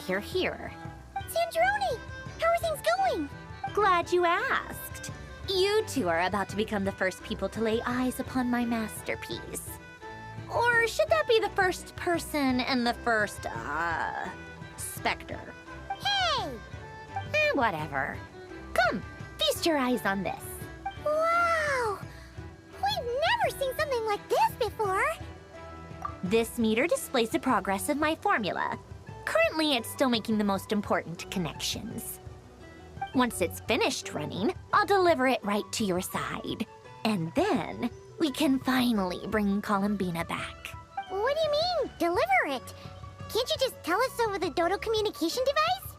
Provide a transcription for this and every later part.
you're here. Sandrone! How are things going? Glad you asked. You two are about to become the first people to lay eyes upon my masterpiece. Or should that be the first person and the first, specter? Hey! Whatever. Come, feast your eyes on this. Wow! We've never seen something like this before! This meter displays the progress of my formula. Currently, it's still making the most important connections. Once it's finished running, I'll deliver it right to your side. And then, we can finally bring Columbina back. What do you mean, deliver it? Can't you just tell us over the Dodo communication device?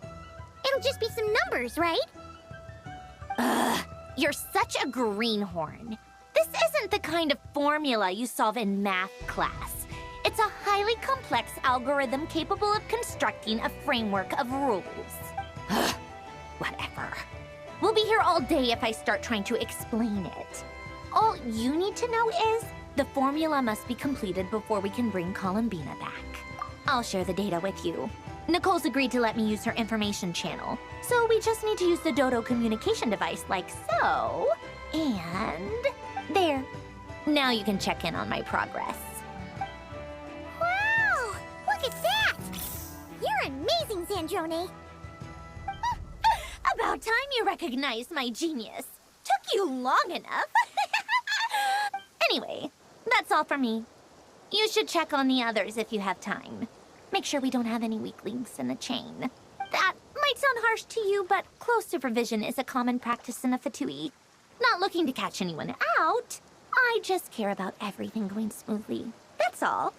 It'll just be some numbers, right? Ugh, you're such a greenhorn. This isn't the kind of formula you solve in math class. It's a highly complex algorithm capable of constructing a framework of rules. Ugh, whatever. We'll be here all day if I start trying to explain it. All you need to know is the formula must be completed before we can bring Columbina back. I'll share the data with you. Nicole's agreed to let me use her information channel, so we just need to use the Dodo communication device like so. And there. Now you can check in on my progress. Wow! Look at that! You're amazing, Sandrone! About time you recognized my genius. Took you long enough. Anyway, that's all for me. You should check on the others if you have time. Make sure we don't have any weak links in the chain. That might sound harsh to you, but close supervision is a common practice in a Fatui. Not looking to catch anyone out. I just care about everything going smoothly. That's all.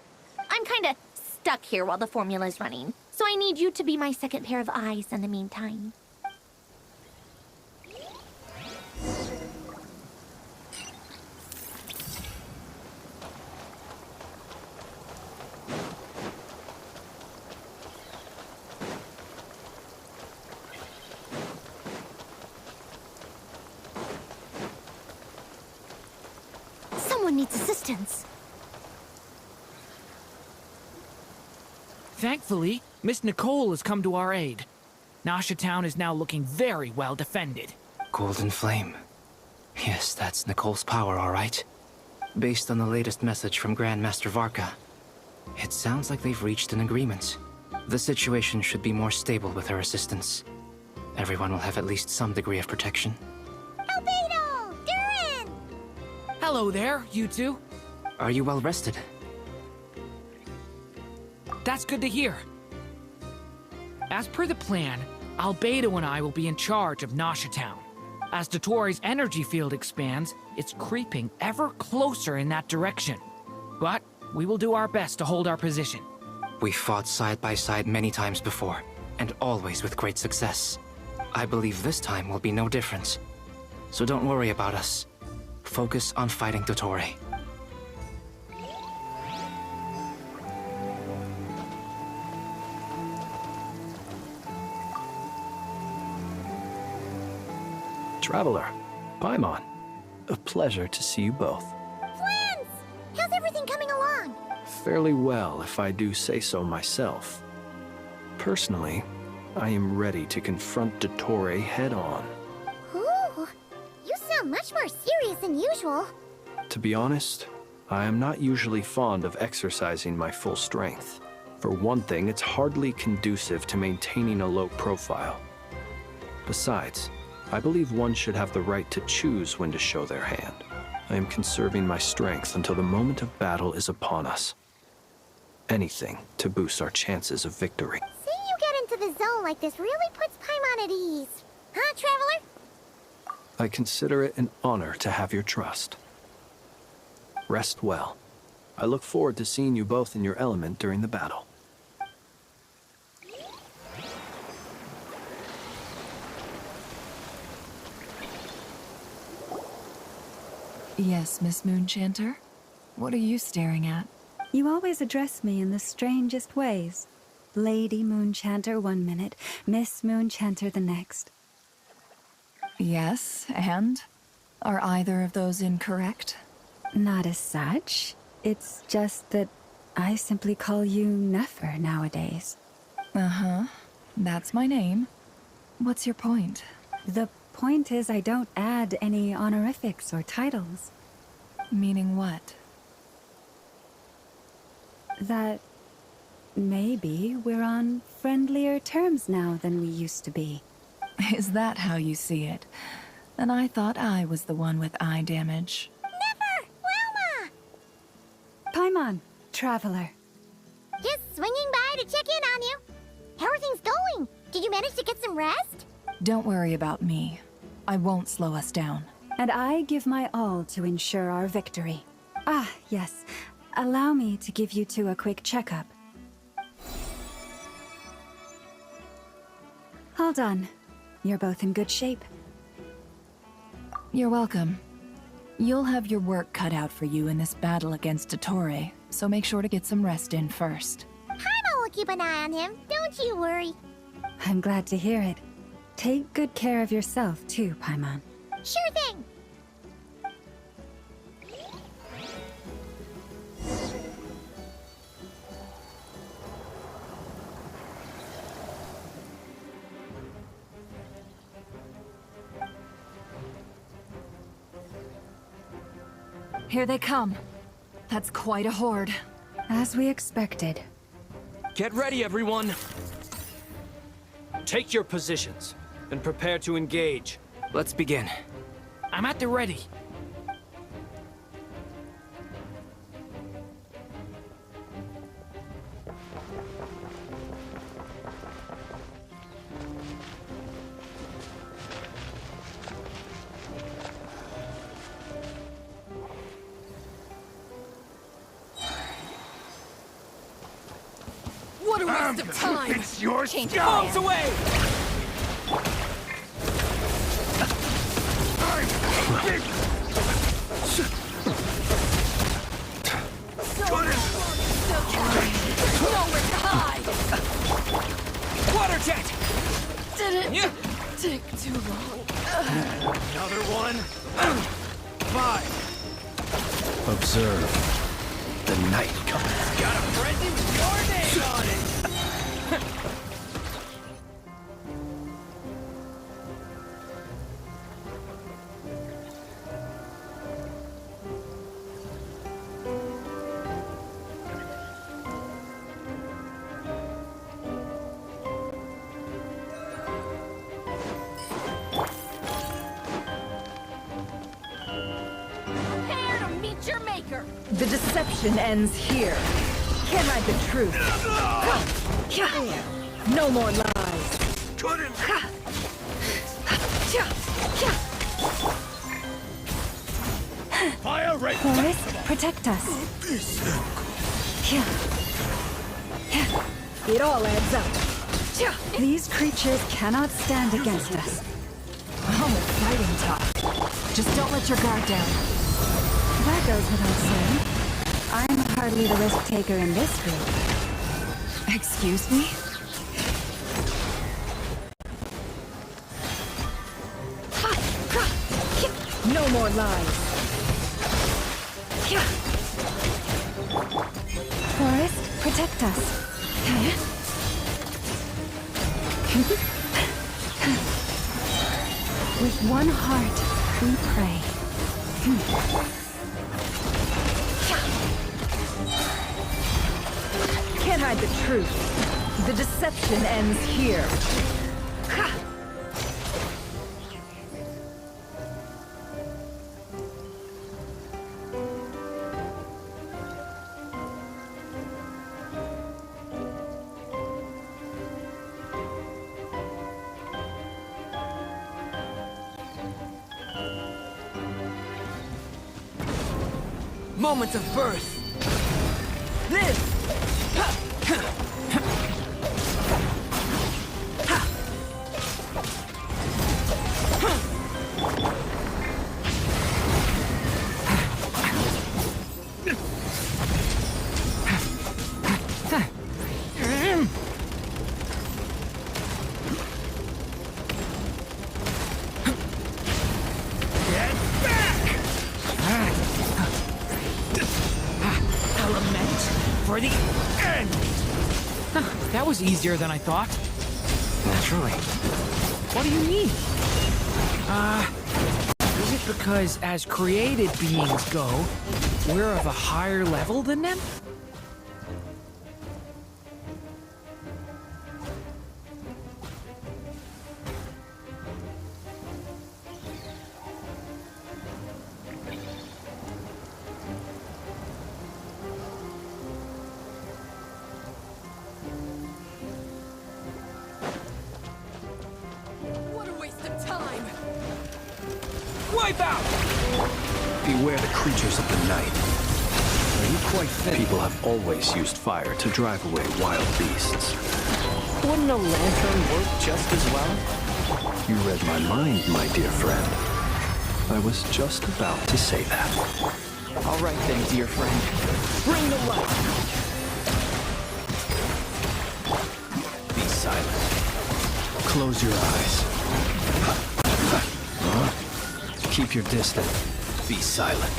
I'm kinda stuck here while the formula's running, so I need you to be my second pair of eyes in the meantime. Someone needs assistance. Thankfully, Miss Nicole has come to our aid. Nasha Town is now looking very well defended. Golden Flame. Yes, that's Nicole's power, all right. Based on the latest message from Grandmaster Varka, it sounds like they've reached an agreement. The situation should be more stable with her assistance. Everyone will have at least some degree of protection. Albedo! Durin! Hello there, you two. Are you well rested? That's good to hear. As per the plan, Albedo and I will be in charge of Nasha Town. As Dotori's energy field expands, it's creeping ever closer in that direction. But we will do our best to hold our position. We fought side by side many times before, and always with great success. I believe this time will be no different. So don't worry about us. Focus on fighting Dotori. Traveler, Paimon, a pleasure to see you both. Flans! How's everything coming along? Fairly well, if I do say so myself. Personally, I am ready to confront Dottore head-on. Ooh, you sound much more serious than usual. To be honest, I am not usually fond of exercising my full strength. For one thing, it's hardly conducive to maintaining a low profile. Besides, I believe one should have the right to choose when to show their hand. I am conserving my strength until the moment of battle is upon us. Anything to boost our chances of victory. Seeing you get into the zone like this really puts Paimon at ease. Huh, Traveler? I consider it an honor to have your trust. Rest well. I look forward to seeing you both in your element during the battle. Yes, Miss Moonchanter? What are you staring at? You always address me in the strangest ways. Lady Moonchanter one minute, Miss Moonchanter the next. Yes, and? Are either of those incorrect? Not as such. It's just that I simply call you Nefer nowadays. Uh-huh. That's my name. What's your point? The point is I don't add any honorifics or titles. Meaning what? That maybe we're on friendlier terms now than we used to be. Is that how you see it? Then I thought I was the one with eye damage. Never! Wilma! Paimon, traveler. Just swinging by to check in on you. How are things going? Did you manage to get some rest? Don't worry about me. I won't slow us down. And I give my all to ensure our victory. Ah, yes. Allow me to give you two a quick checkup. All done. You're both in good shape. You're welcome. You'll have your work cut out for you in this battle against Dottore, so make sure to get some rest in first. Paimon will keep an eye on him, don't you worry. I'm glad to hear it. Take good care of yourself, too, Paimon. Sure thing. Here they come. That's quite a horde. As we expected. Get ready, everyone! Take your positions, and prepare to engage. Let's begin. I'm at the ready. What a waste of time! It's your Change skull! plans. Away! Nowhere to hide! Water jet! Didn't Yeah. take too long. Another one. 5. Observe. The night comes. Got a present with your name on it! Prepare to meet your maker. The deception ends here. Can't hide the truth. No more lies. Couldn't. Fire rate. Forest, protect us. It all adds up. These creatures cannot stand against us. I'm a fighting top. Just don't let your guard down. That goes without saying. I'm hardly the risk taker in this group. Excuse me? No more lies. Forest, protect us. With one heart, we pray. Can't hide the truth. The deception ends here. Moment of birth. This! For the end! was easier than I thought. Naturally. What do you mean? Is it because as created beings go, we're of a higher level than them? What a waste of time! Wipe out! Beware the creatures of the night. Are you quite fit? People have always used fire to drive away wild beasts. Wouldn't a lantern work just as well? You read my mind, my dear friend. I was just about to say that. All right then, dear friend. Bring the light! Be silent. Close your eyes. Keep your distance. Be silent.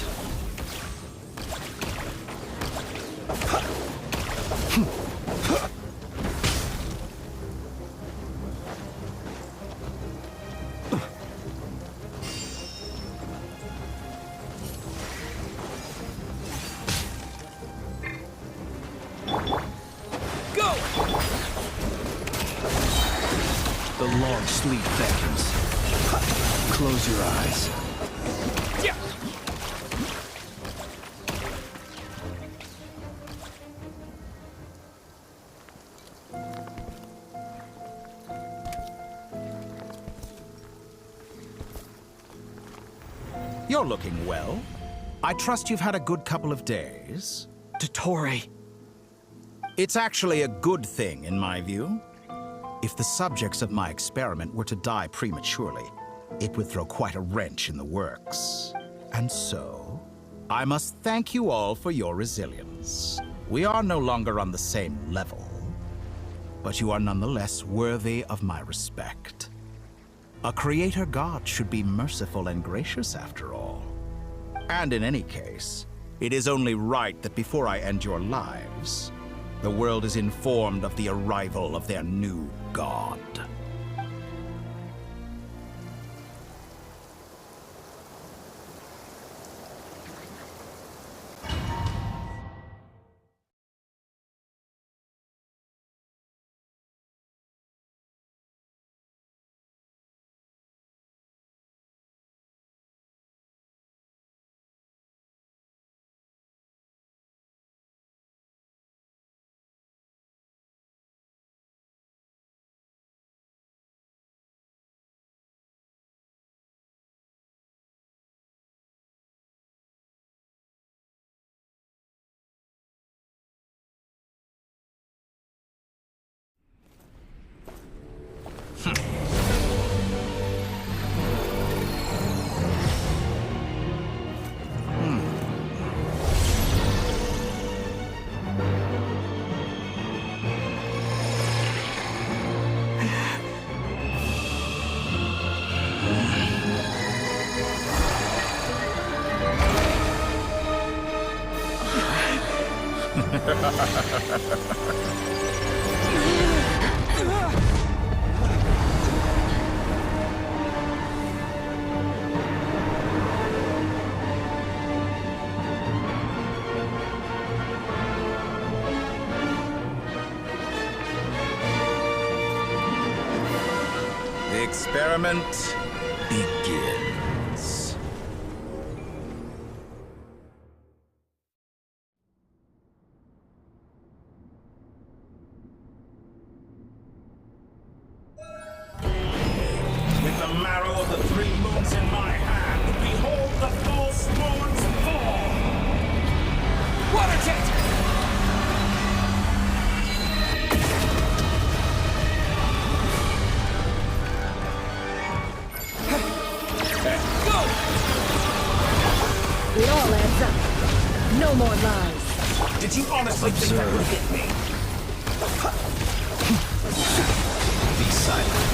Go! The long sleep beckons. Close your eyes. Yeah. You're looking well. I trust you've had a good couple of days. Dottore. It's actually a good thing, in my view. If the subjects of my experiment were to die prematurely, it would throw quite a wrench in the works. And so, I must thank you all for your resilience. We are no longer on the same level, but you are nonetheless worthy of my respect. A creator god should be merciful and gracious after all. And in any case, it is only right that before I end your lives, the world is informed of the arrival of their new god. The experiment begins. With the marrow of the 3 moons in my hand, behold the false moon's fall! Water jet! Go! It all adds up. No more lies. Did you honestly think that would hit me? Be silent.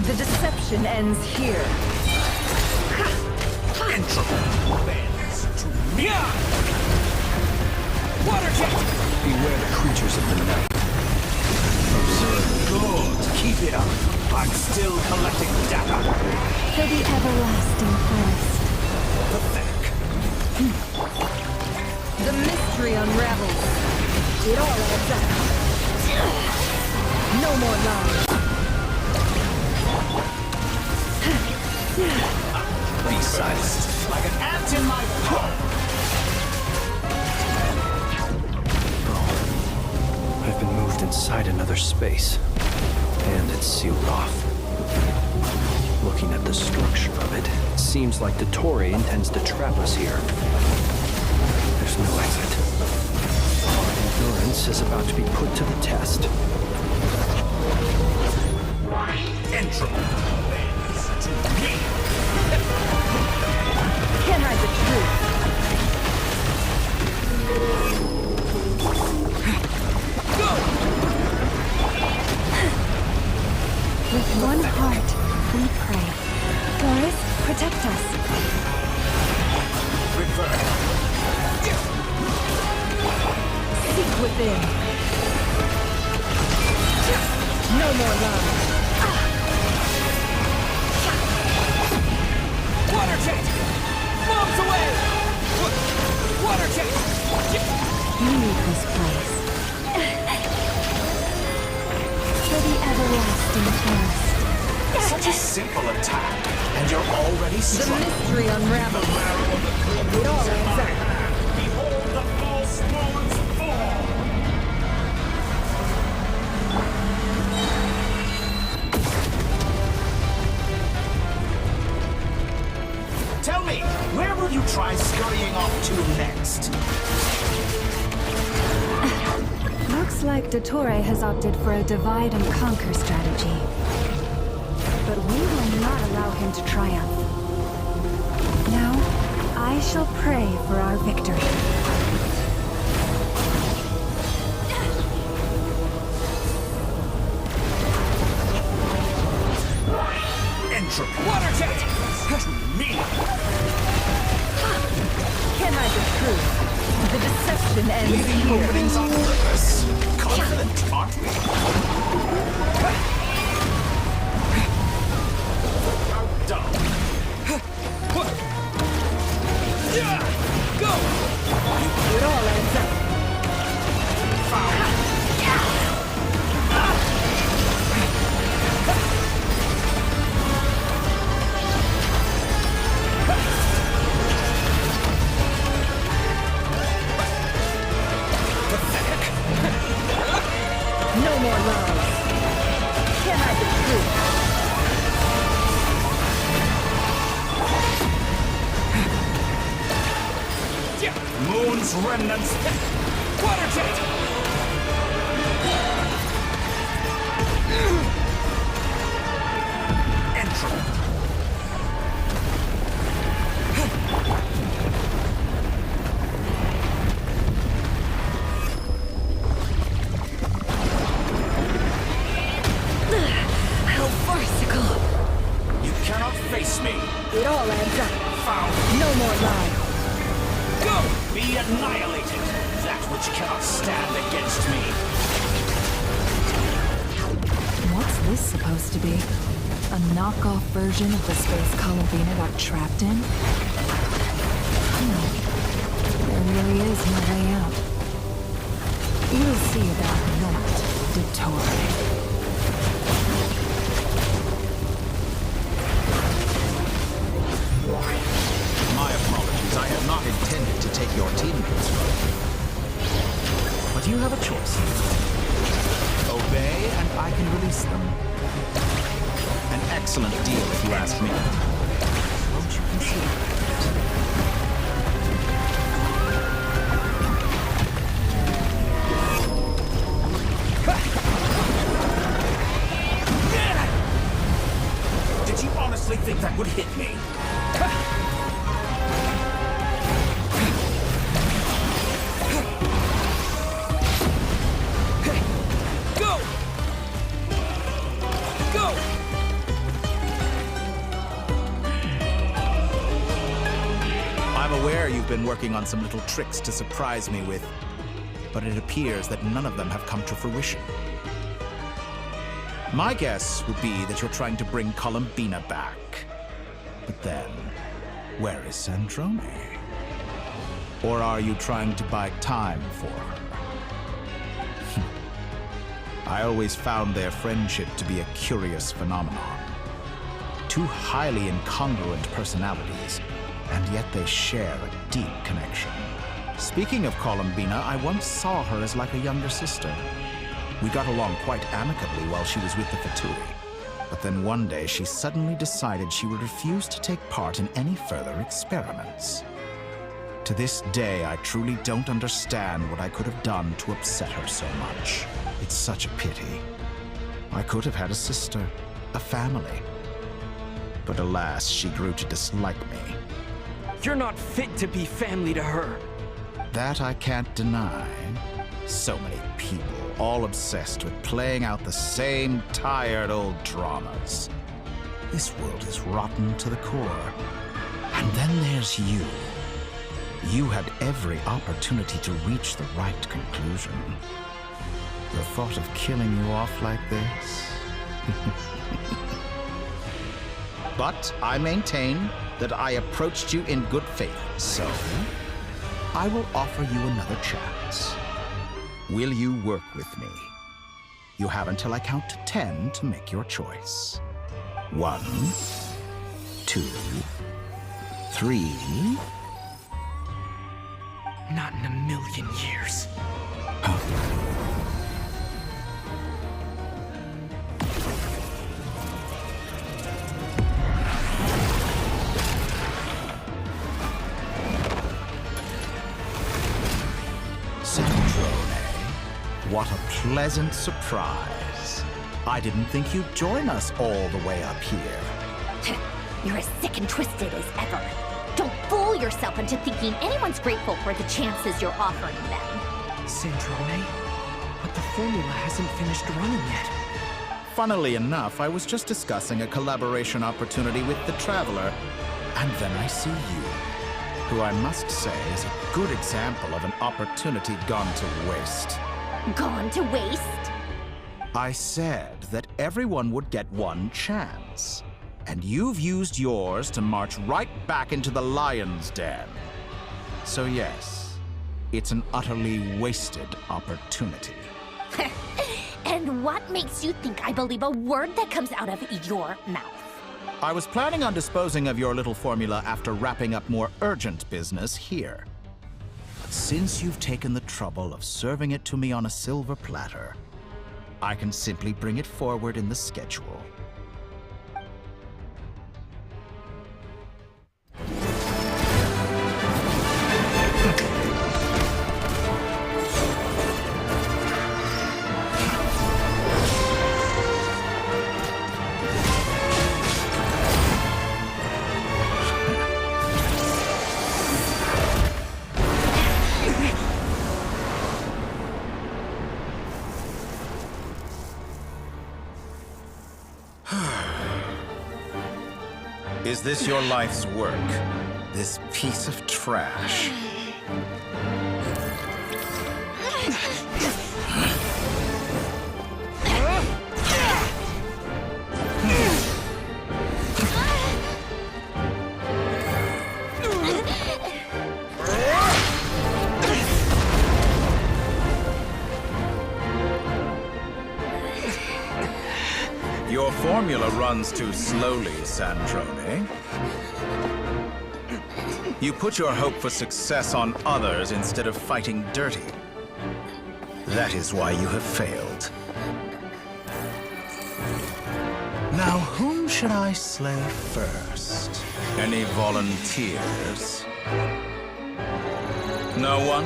The deception ends here. Bends to me. Water jet! Beware the creatures of the night. Good. Keep it up. I'm still collecting data. For the everlasting forest. Pathetic. The mystery unravels. It all adds up. No more lies. Be silent. Like an ant in my paw. I've been moved inside another space, and it's sealed off. Looking at the structure of it, it seems like the Torii intends to trap us here. There's no exit. Our endurance is about to be put to the test. Entropy. Can't hide the truth. With one heart, we pray. Doris, protect us. Reverse. Seek within. No more lies. Water jet! Bombs away! Water jet! Leave this place. For the everlasting forest. Such a simple attack, and you're already The struck. mystery unravels. It all adds up. Behold the false moon's fall. Tell me, where will you try scurrying off to next? Looks like Dottore has opted for a divide and conquer strategy. But we will not allow him to triumph. Now, I shall pray for our victory. Entropy. Water jet! To me. Can't hide the truth. The deception ends Leaving here. openings on purpose. Confident, aren't we? How dumb. Go! It all adds up. No more lies. Can't hide the truth. Moon's remnants. Water jet! Entropy. How farcical. You cannot face me. It all adds up. Found. No more lies. Go! Be annihilated. That which cannot stand against me. What's this supposed to be? A knockoff version of the space Colavina got trapped in? There really is no way out. We'll see about that, Dottore. My apologies. I had not intended to take your teammates from you. But you have a choice. Obey, and I can release them. An excellent deal, if you ask me. Won't you consider it? Did you honestly think that would hit me? Go! Go! I'm aware you've been working on some little tricks to surprise me with. but it appears that none of them have come to fruition. My guess would be that you're trying to bring Columbina back. But then, where is Sandrone? Or are you trying to buy time for her? I always found their friendship to be a curious phenomenon. Two highly incongruent personalities, and yet they share a deep connection. Speaking of Columbina, I once saw her as like a younger sister. We got along quite amicably while she was with the Fatui. But then one day she suddenly decided she would refuse to take part in any further experiments. To this day, I truly don't understand what I could have done to upset her so much. It's such a pity. I could have had a sister, a family. But alas, she grew to dislike me. You're not fit to be family to her. That I can't deny. So many people, all obsessed with playing out the same tired old dramas. This world is rotten to the core. And then there's you. You had every opportunity to reach the right conclusion. The thought of killing you off like this? But I maintain that I approached you in good faith, so I will offer you another chance. Will you work with me? You have until I count to 10 to make your choice. 1, 2, 3. Not in a million years. What a pleasant surprise. I didn't think you'd join us all the way up here. You're as sick and twisted as ever. Don't fool yourself into thinking anyone's grateful for the chances you're offering them. Sandrone, but the formula hasn't finished running yet. Funnily enough, I was just discussing a collaboration opportunity with the Traveler, and then I see you, who I must say is a good example of an opportunity gone to waste. Gone to waste? I said that everyone would get one chance, and you've used yours to march right back into the lion's den. So yes, it's an utterly wasted opportunity. And what makes you think I believe a word that comes out of your mouth? I was planning on disposing of your little formula after wrapping up more urgent business here. Since you've taken the trouble of serving it to me on a silver platter, I can simply bring it forward in the schedule. Is this your life's work? This piece of trash? Your formula runs too slowly, Sandrone. You put your hope for success on others instead of fighting dirty. That is why you have failed. Now, whom should I slay first? Any volunteers? No one?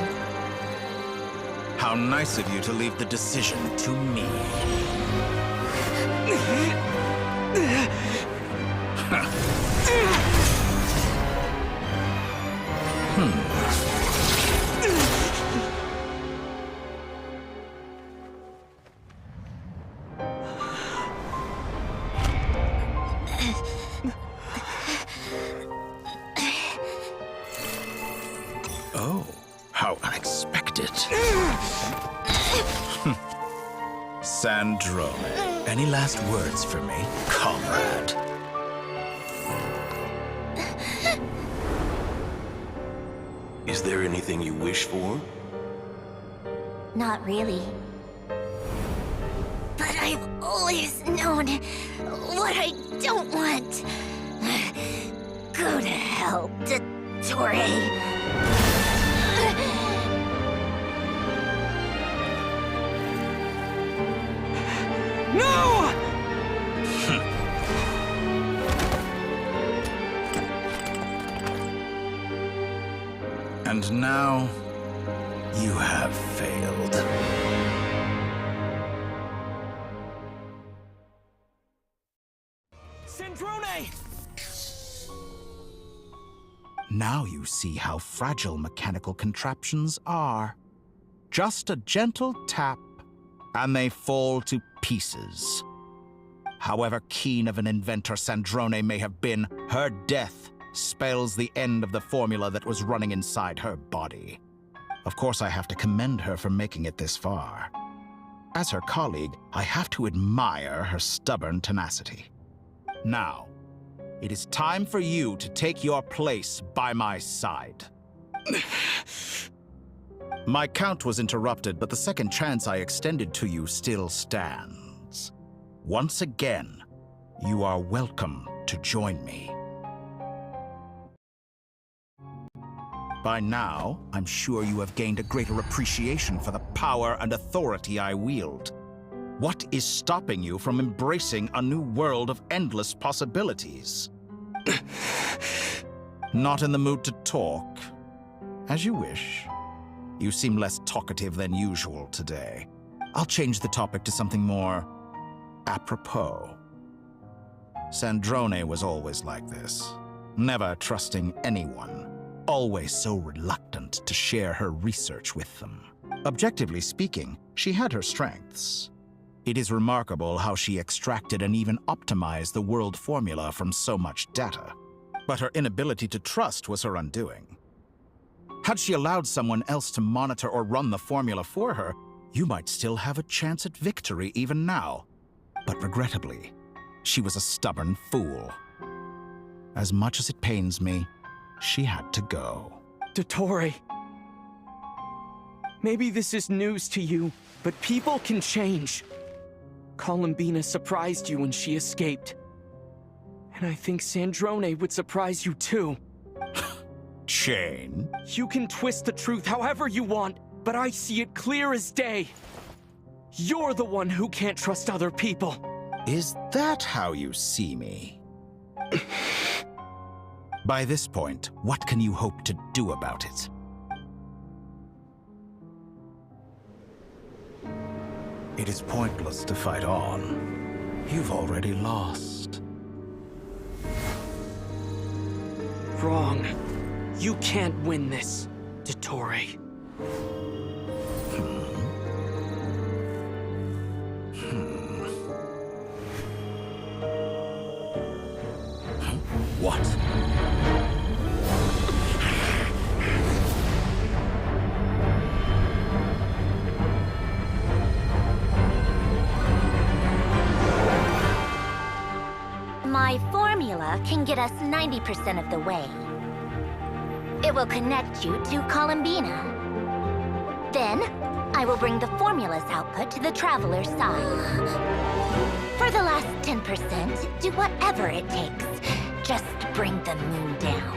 How nice of you to leave the decision to me. Oh, how unexpected. Sandrone, any last words for me, comrade? Is there anything you wish for? Not really. But I've always known what I don't want. Go to hell, Dottore. No! And now, you have failed. Sandrone! Now you see how fragile mechanical contraptions are. Just a gentle tap, and they fall to pieces. However keen of an inventor Sandrone may have been, her death spells the end of the formula that was running inside her body. Of course, I have to commend her for making it this far. As her colleague, I have to admire her stubborn tenacity. Now, it is time for you to take your place by my side. My count was interrupted, but the second chance I extended to you still stands. Once again, you are welcome to join me. By now, I'm sure you have gained a greater appreciation for the power and authority I wield. What is stopping you from embracing a new world of endless possibilities? Not in the mood to talk? As you wish. You seem less talkative than usual today. I'll change the topic to something more apropos. Sandrone was always like this, never trusting anyone. Always so reluctant to share her research with them. Objectively speaking, she had her strengths. It is remarkable how she extracted and even optimized the world formula from so much data. But her inability to trust was her undoing. Had she allowed someone else to monitor or run the formula for her, you might still have a chance at victory even now. But regrettably, she was a stubborn fool. As much as it pains me, she had to go. Dottore. Maybe this is news to you, but people can change. Columbina surprised you when she escaped. And I think Sandrone would surprise you too. Shane? You can twist the truth however you want, but I see it clear as day. You're the one who can't trust other people. Is that how you see me? By this point, what can you hope to do about it? It is pointless to fight on. You've already lost. Wrong. You can't win this, Dottore. What? My formula can get us 90% of the way. It will connect you to Columbina. Then, I will bring the formula's output to the Traveler's side. For the last 10%, do whatever it takes. Just bring the moon down.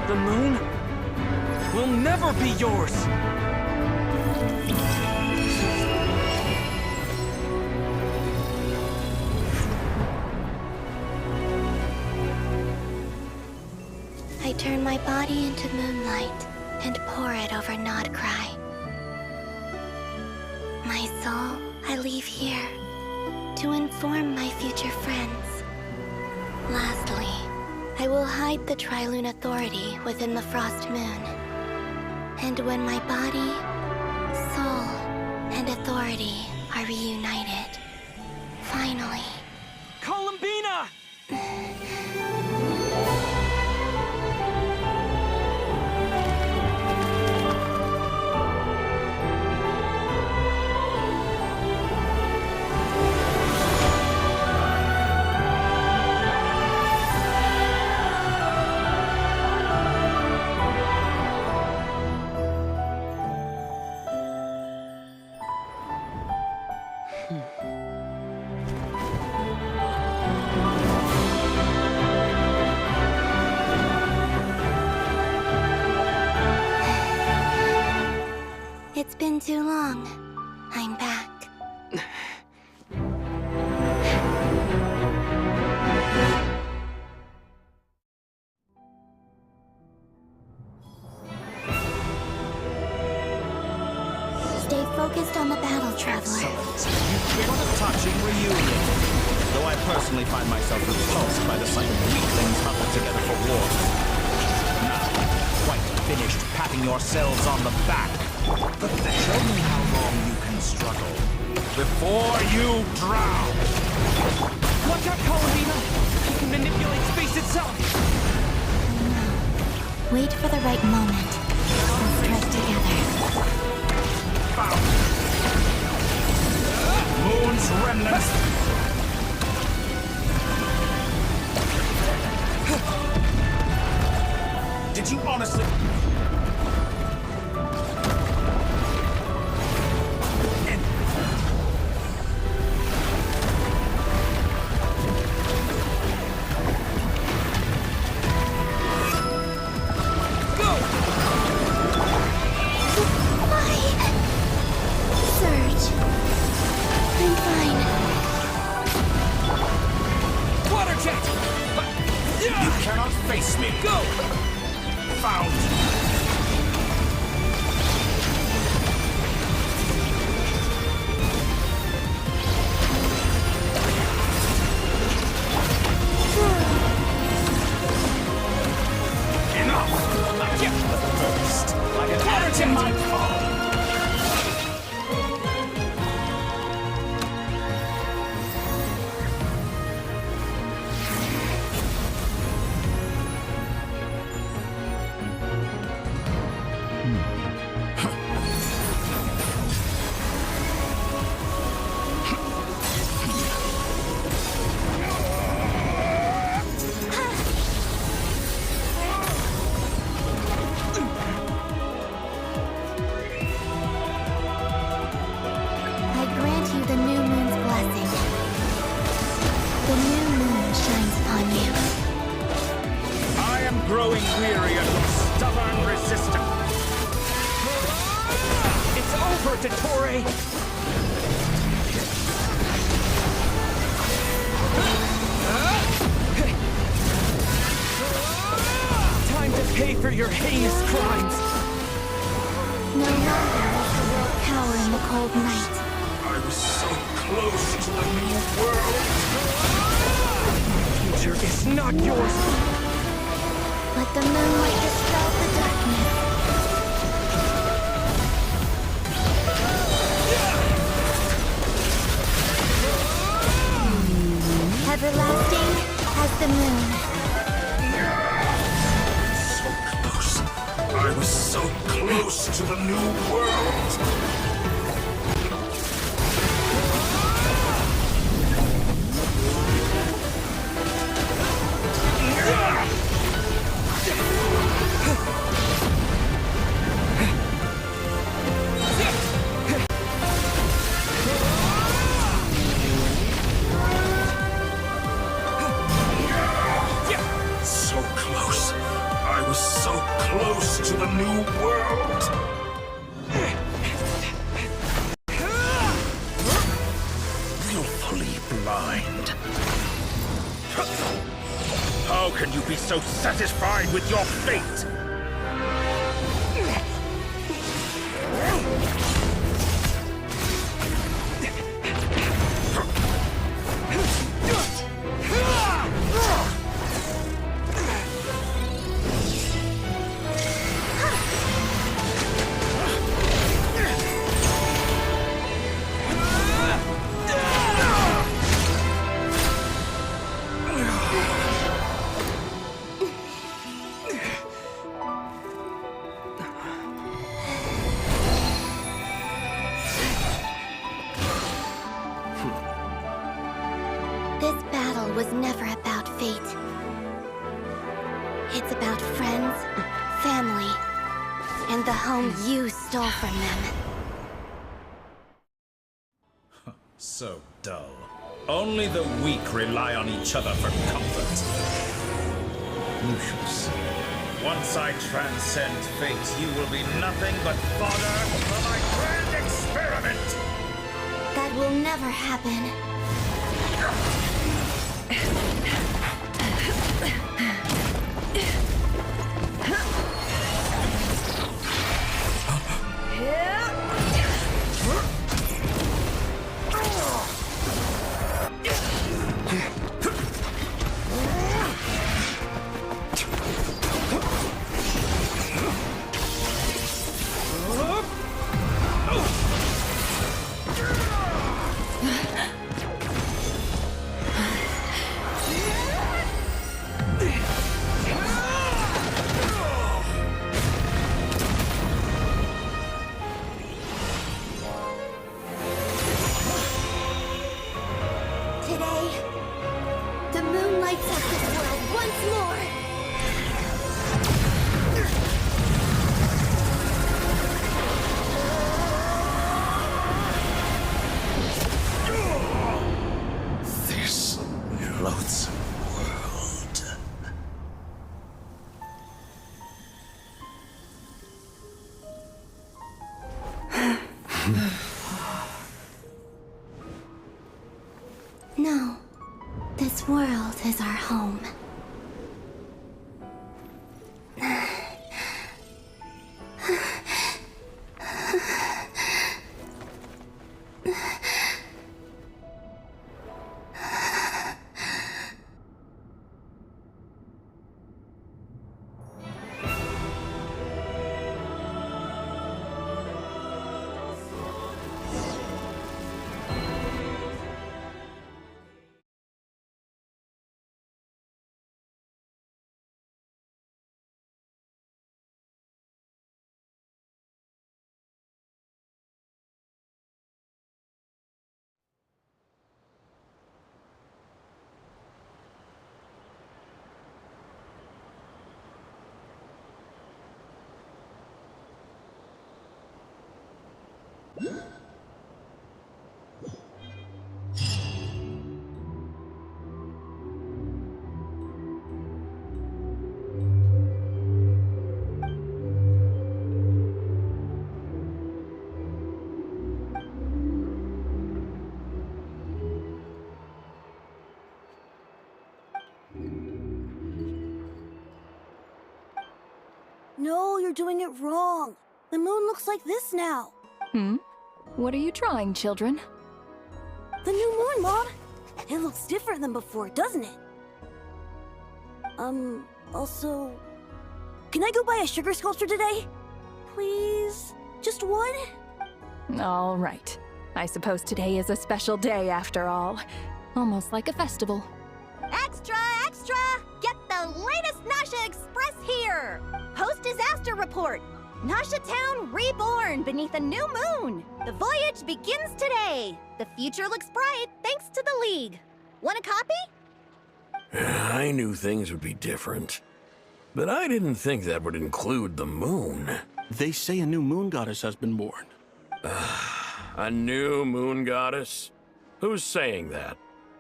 The moon? will never be yours! I turn my body into moonlight and pour it over Nodcry. My soul, I leave here to inform my future friends. Lastly, I will hide the Trilune Authority within the Frost Moon. And when my body, soul, and authority are reunited, finally... Columbina! It's been too long. I'm back. Stay focused on the battle, Traveler. What a touching reunion. Though I personally find myself repulsed by the sight of weaklings huddled together for war. Now, quite finished patting yourselves on the back. But show me how long you can struggle before you drown. Watch out, Columbina! He can manipulate space itself! Wait for the right moment. We'll strike together. Found. Moon's remnants. Did you honestly... Face me. Go! Found. Enough! Get the first. Like an ant in my palm. Growing weary of your stubborn resistance. It's over, Dottore! Time to pay for your heinous crimes! No longer will the world cower in the cold night. I was so close to the new world. The future is not yours! Let the moonlight dispel the darkness. Everlasting as the moon. So close. I was so close to the new world. So close. I was so close to the new world. Willfully blind. How can you be so satisfied with your fate? This battle was never about fate. It's about friends, family, and the home you stole from them. So dull. Only the weak rely on each other for comfort. You shall see. Once I transcend fate, you will be nothing but fodder for my grand experiment! That will never happen. Today, the moon lights up this world once more! This loathsome world. No, this world is our home. No, you're doing it wrong. The moon looks like this now. What are you trying, children? The new moon, Mom. It looks different than before, doesn't it? Also... Can I go buy a sugar sculpture today? Please? Just one? All right. I suppose today is a special day after all. Almost like a festival. Extra, extra! Get the latest Nasha Express here! Post-disaster report! Nasha Town reborn beneath a new moon! The voyage begins today! The future looks bright thanks to the League. Want a copy? I knew things would be different. But I didn't think that would include the moon. They say a new moon goddess has been born. A new moon goddess? Who's saying that?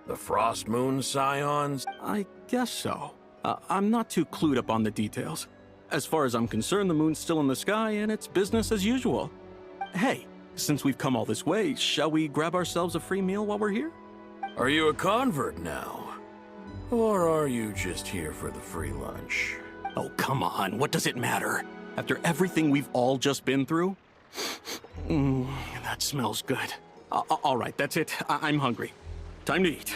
The Frost Moon Scions? I guess so. I'm not too clued up on the details. As far as I'm concerned, the moon's still in the sky and it's business as usual. Hey, since we've come all this way, shall we grab ourselves a free meal while we're here? Are you a convert now? Or are you just here for the free lunch? Oh, come on, what does it matter? After everything we've all just been through? That smells good. All right, that's it. I'm hungry. Time to eat.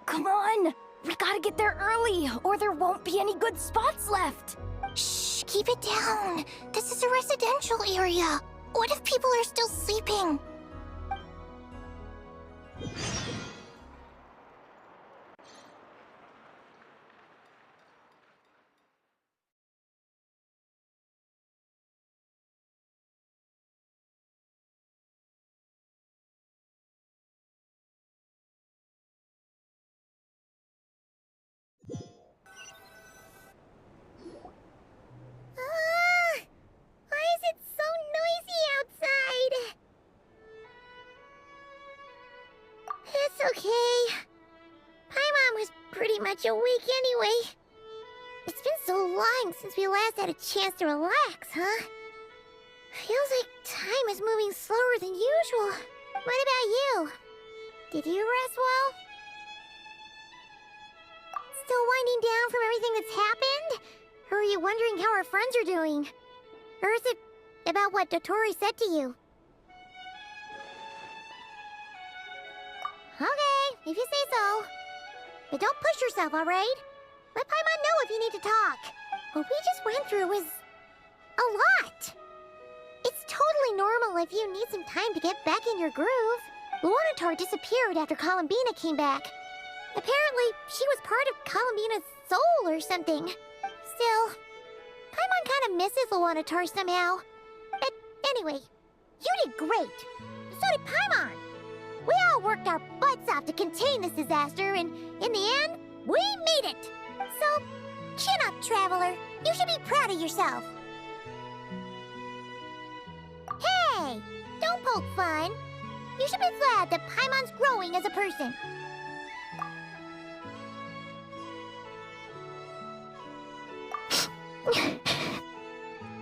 Come on! We gotta get there early, or there won't be any good spots left. Shh, keep it down. This is a residential area. What if people are still sleeping? Why is it so noisy outside? It's okay. Paimon was pretty much awake anyway. It's been so long since we last had a chance to relax, huh? Feels like time is moving slower than usual. What about you? Did you rest well? Still winding down from everything that's happened? Or are you wondering how our friends are doing? Or is it about what Dotori said to you? Okay, if you say so. But don't push yourself, alright? Let Paimon know if you need to talk. What we just went through was a lot. It's totally normal if you need some time to get back in your groove. Luanatar disappeared after Columbina came back. Apparently, she was part of Columbina's soul or something. Still, Paimon kind of misses Luanatar somehow. But anyway, you did great. So did Paimon. We all worked our butts off to contain this disaster, and in the end, we made it. So, chin up, Traveler. You should be proud of yourself. Hey, don't poke fun. You should be glad that Paimon's growing as a person.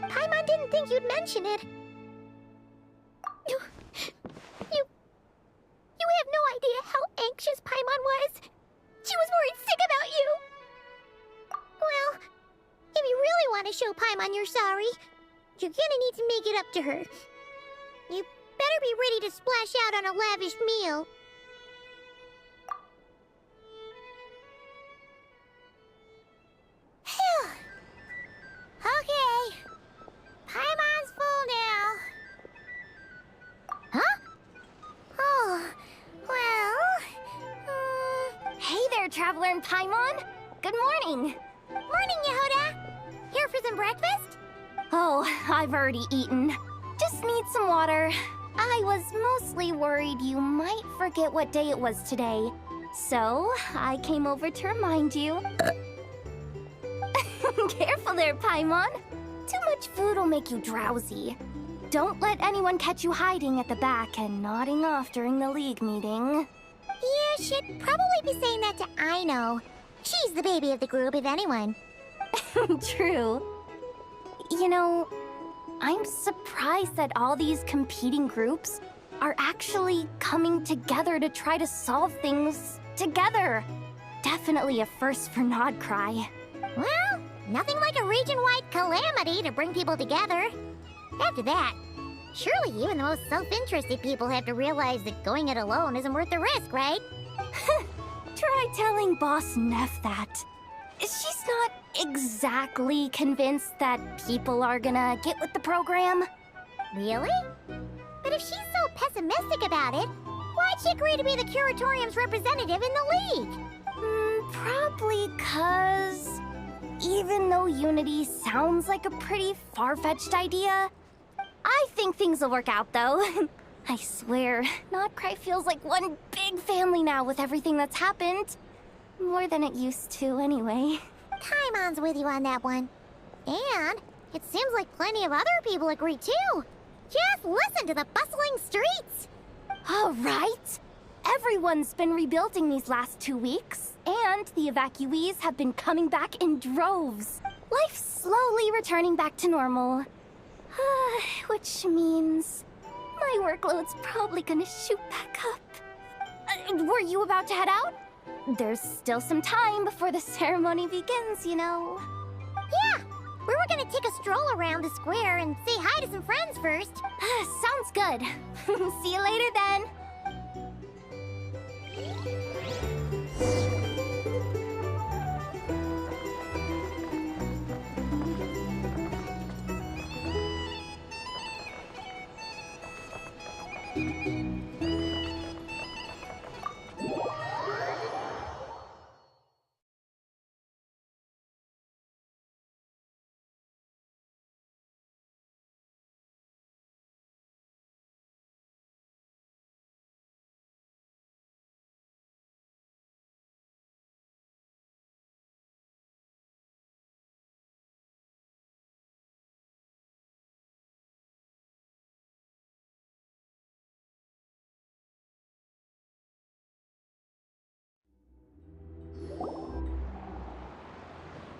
Paimon didn't think you'd mention it. You have no idea how anxious Paimon was. She was worried sick about you. Well, if you really want to show Paimon you're sorry, you're gonna need to make it up to her. You better be ready to splash out on a lavish meal. Phew. Okay. Paimon's full now. Huh? Oh, well... Hey there, Traveler and Paimon! Good morning! Morning, Yehuda! Here for some breakfast? Oh, I've already eaten. Just need some water. I was mostly worried you might forget what day it was today. So, I came over to remind you. Careful there, Paimon. Too much food will make you drowsy. Don't let anyone catch you hiding at the back and nodding off during the league meeting. Yeah, she'd probably be saying that to Aino. She's the baby of the group, if anyone. True. You know, I'm surprised that all these competing groups are actually coming together to try to solve things together. Definitely a first for Nodcry. Well, nothing like a region-wide calamity to bring people together. After that, surely even the most self-interested people have to realize that going it alone isn't worth the risk, right? Try telling Boss Neff that. She's not exactly convinced that people are gonna get with the program. Really? But if she's so pessimistic about it, why'd she agree to be the Curatorium's representative in the league? Probably 'cause even though unity sounds like a pretty far-fetched idea, I think things will work out, though. I swear, Nodcry feels like one big family now with everything that's happened. More than it used to, anyway. Paimon's with you on that one. And it seems like plenty of other people agree, too. Just listen to the bustling streets. All right. Everyone's been rebuilding these last 2 weeks. And the evacuees have been coming back in droves. Life's slowly returning back to normal. Which means my workload's probably gonna shoot back up. Were you about to head out? There's still some time before the ceremony begins, you know. Yeah, we were gonna take a stroll around the square and say hi to some friends first. Sounds good. See you later then.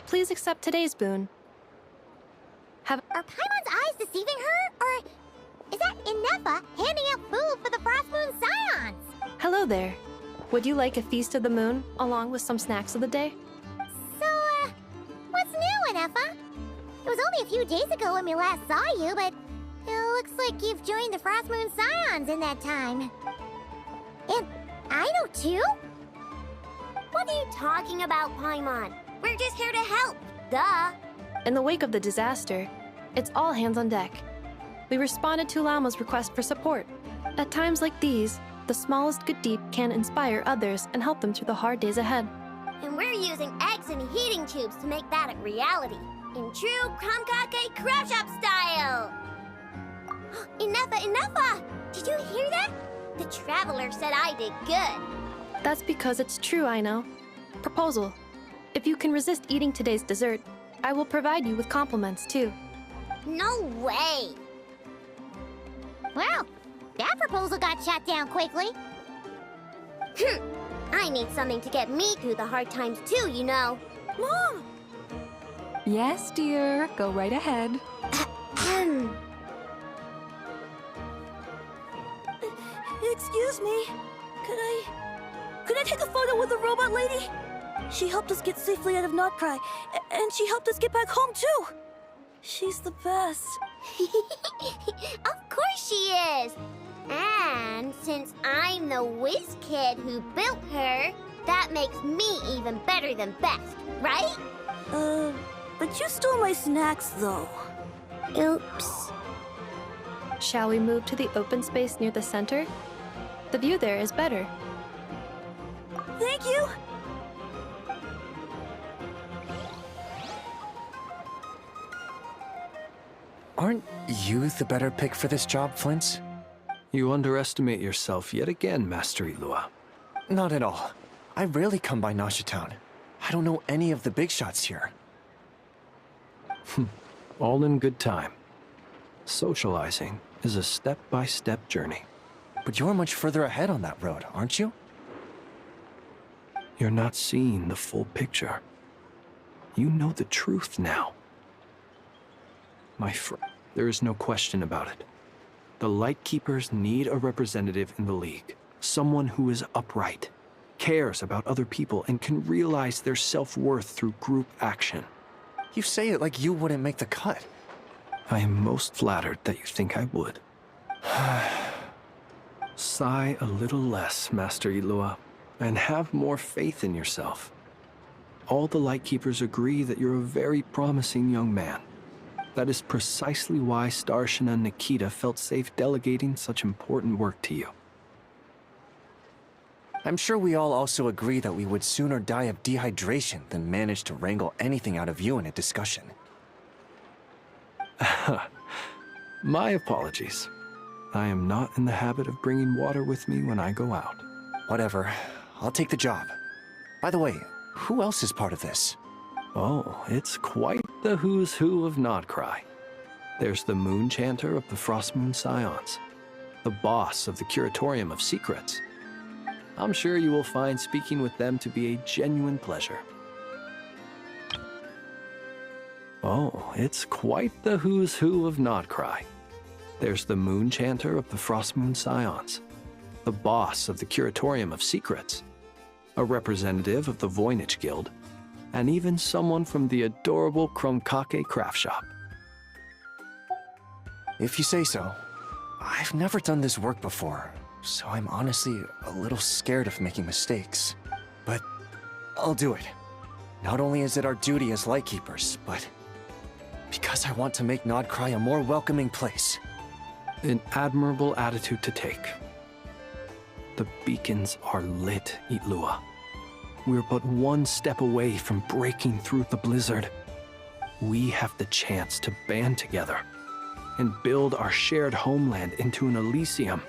Please accept today's boon. Are Paimon's eyes deceiving her? Or is that Inefa handing out food for the Frost Moon Scions? Hello there. Would you like a feast of the moon, along with some snacks of the day? So, what's new, Inefa? It was only a few days ago when we last saw you, but it looks like you've joined the Frost Moon Scions in that time. And I know too? What are you talking about, Paimon? We're just here to help. Duh. In the wake of the disaster, it's all hands on deck. We responded to Lama's request for support. At times like these, the smallest good deed can inspire others and help them through the hard days ahead. And we're using eggs and heating tubes to make that a reality. In true Kamkake Crash Up style! Inefa! Did you hear that? The Traveler said I did good. That's because it's true, I know. Proposal. If you can resist eating today's dessert, I will provide you with compliments, too. No way! Well, that proposal got shot down quickly. I need something to get me through the hard times too, you know. Mom! Yes, dear. Go right ahead. Excuse me. Could I take a photo with the robot lady? She helped us get safely out of Notcry, and she helped us get back home too. She's the best. Of course she is. And since I'm the whiz kid who built her, that makes me even better than best, right? But you stole my snacks though. Oops. Shall we move to the open space near the center? The view there is better. Thank you. Aren't you the better pick for this job, Flint? You underestimate yourself yet again, Master Ilua. Not at all. I rarely come by Nasha Town. I don't know any of the big shots here. All in good time. Socializing is a step-by-step journey. But you're much further ahead on that road, aren't you? You're not seeing the full picture. You know the truth now. My friend, there is no question about it. The Lightkeepers need a representative in the League. Someone who is upright, cares about other people, and can realize their self-worth through group action. You say it like you wouldn't make the cut. I am most flattered that you think I would. Sigh a little less, Master Ilua, and have more faith in yourself. All the Lightkeepers agree that you're a very promising young man. That is precisely why Starshina Nikita felt safe delegating such important work to you. I'm sure we all also agree that we would sooner die of dehydration than manage to wrangle anything out of you in a discussion. My apologies. I am not in the habit of bringing water with me when I go out. Whatever. I'll take the job. By the way, who else is part of this? Oh, it's quite the who's who of Notcry. There's the Moon Chanter of the Frost Moon Scions, the boss of the Curatorium of Secrets, I'm sure you will find speaking with them to be a genuine pleasure. Oh, it's quite the who's who of Nodcry. There's the Moon Chanter of the Frostmoon Scions, the boss of the Curatorium of Secrets, a representative of the Voynich Guild, and even someone from the adorable Krumkake craft shop. If you say so. I've never done this work before, so I'm honestly a little scared of making mistakes. But I'll do it. Not only is it our duty as Lightkeepers, but because I want to make Nodcry a more welcoming place. An admirable attitude to take. The beacons are lit, Itlua. We're but one step away from breaking through the blizzard. We have the chance to band together and build our shared homeland into an Elysium.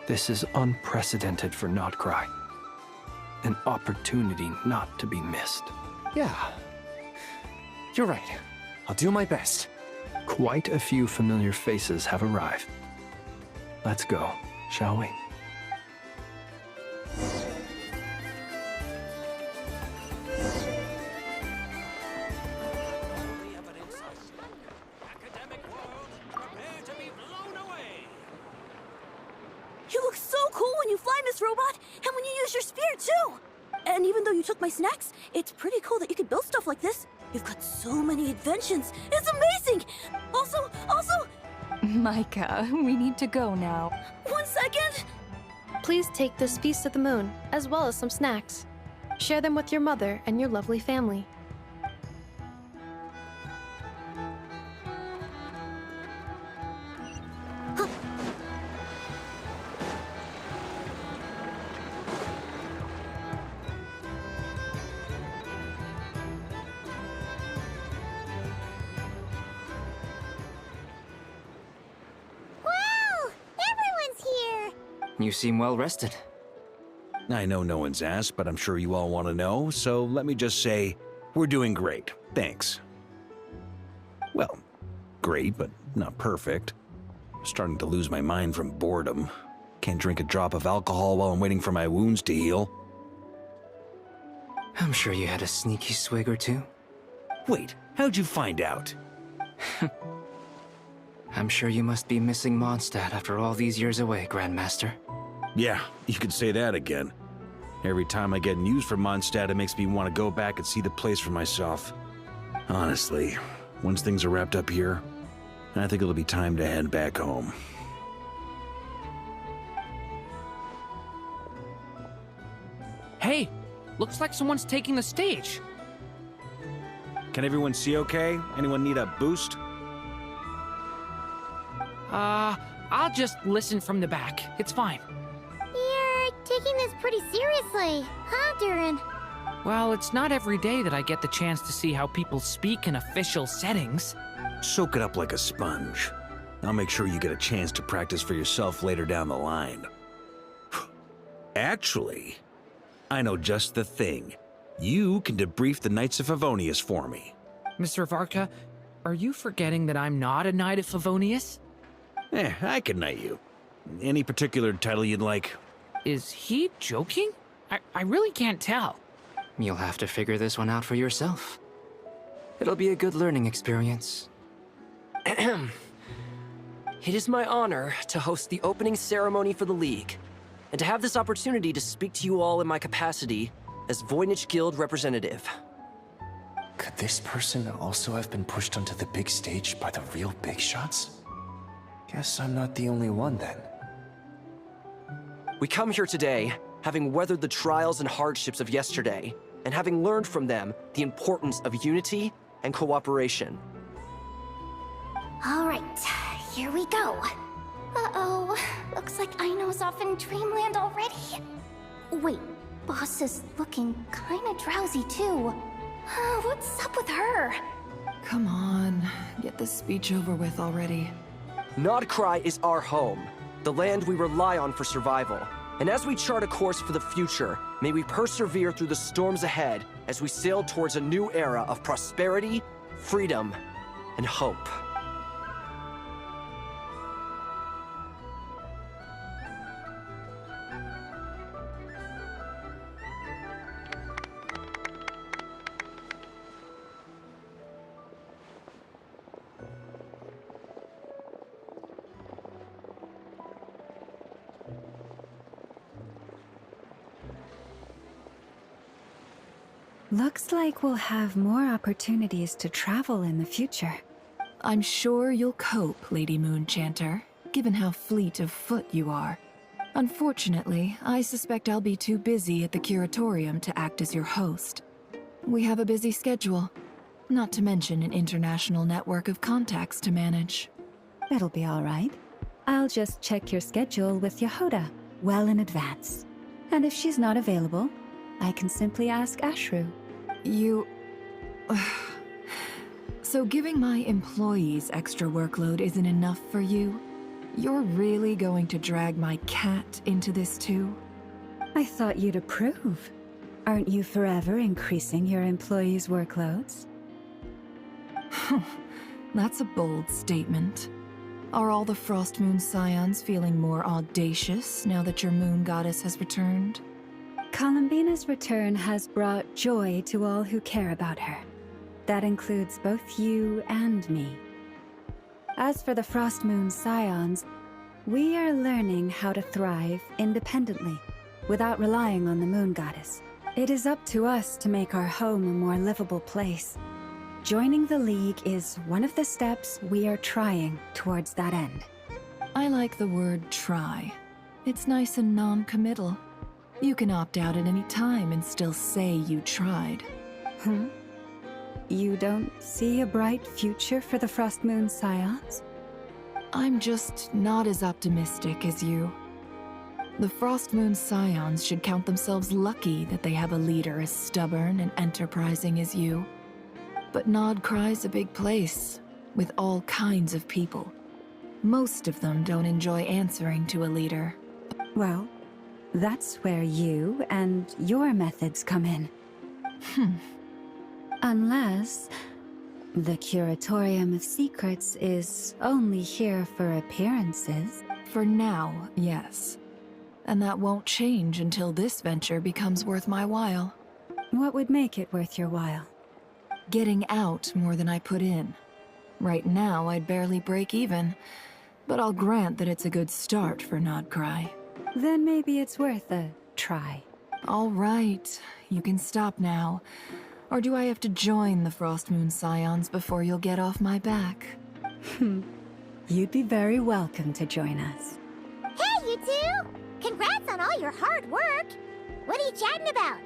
This is unprecedented for Nodcry. An opportunity not to be missed. Yeah. You're right. I'll do my best. Quite a few familiar faces have arrived. Let's go, shall we? You look so cool when you fly, Miss Robot, and when you use your spear, too! And even though you took my snacks, it's pretty cool that you could build stuff like this. You've got so many inventions. It's amazing! Also... Micah, we need to go now. 1 second! Please take this Feast of the Moon, as well as some snacks. Share them with your mother and your lovely family. You seem well rested. I know no one's asked, but I'm sure you all want to know, so let me just say, we're doing great. Thanks. Well, great, but not perfect. Starting to lose my mind from boredom. Can't drink a drop of alcohol while I'm waiting for my wounds to heal. I'm sure you had a sneaky swig or two. Wait, how'd you find out? I'm sure you must be missing Mondstadt after all these years away, Grandmaster. Yeah, you could say that again. Every time I get news from Mondstadt, it makes me want to go back and see the place for myself. Honestly, once things are wrapped up here, I think it'll be time to head back home. Hey, looks like someone's taking the stage. Can everyone see okay? Anyone need a boost? I'll just listen from the back. It's fine. You're taking this pretty seriously, huh, Durin? Well, it's not every day that I get the chance to see how people speak in official settings. Soak it up like a sponge. I'll make sure you get a chance to practice for yourself later down the line. Actually, I know just the thing. You can debrief the Knights of Favonius for me. Mr. Varka, are you forgetting that I'm not a Knight of Favonius? I can knight you. Any particular title you'd like? Is he joking? I really can't tell. You'll have to figure this one out for yourself. It'll be a good learning experience. It is my honor to host the opening ceremony for the League, and to have this opportunity to speak to you all in my capacity as Voynich Guild representative. Could this person also have been pushed onto the big stage by the real big shots? Guess I'm not the only one then. We come here today, having weathered the trials and hardships of yesterday, and having learned from them the importance of unity and cooperation. All right, here we go. Uh-oh, looks like Aino's off in Dreamland already. Wait, Boss is looking kinda drowsy too. What's up with her? Come on, get this speech over with already. Nodcry is our home, the land we rely on for survival. And as we chart a course for the future, may we persevere through the storms ahead as we sail towards a new era of prosperity, freedom, and hope. Looks like we'll have more opportunities to travel in the future. I'm sure you'll cope, Lady Moonchanter, given how fleet of foot you are. Unfortunately, I suspect I'll be too busy at the Curatorium to act as your host. We have a busy schedule, not to mention an international network of contacts to manage. That'll be all right. I'll just check your schedule with Yehoda well in advance. And if she's not available, I can simply ask Ashru. You... So giving my employees extra workload isn't enough for you? You're really going to drag my cat into this too? I thought you'd approve. Aren't you forever increasing your employees' workloads? That's a bold statement. Are all the Frost Moon Scions feeling more audacious now that your moon goddess has returned? Columbina's return has brought joy to all who care about her. That includes both you and me. As for the Frost Moon Scions, we are learning how to thrive independently, without relying on the moon goddess. It is up to us to make our home a more livable place. Joining the League is one of the steps we are trying towards that end. I like the word try. It's nice and non-committal. You can opt out at any time and still say you tried. You don't see a bright future for the Frost Moon Scions? I'm just not as optimistic as you. The Frost Moon Scions should count themselves lucky that they have a leader as stubborn and enterprising as you. But Nodcry's a big place, with all kinds of people. Most of them don't enjoy answering to a leader. Well, that's where you and your methods come in. Unless the Curatorium of Secrets is only here for appearances. For now, yes. And that won't change until this venture becomes worth my while. What would make it worth your while? Getting out more than I put in. Right now, I'd barely break even, but I'll grant that it's a good start for Nodcry. Then maybe it's worth a try. All right, you can stop now. Or do I have to join the Frost Moon Scions before you'll get off my back? You'd be very welcome to join us. Hey, you two! Congrats on all your hard work! What are you chatting about?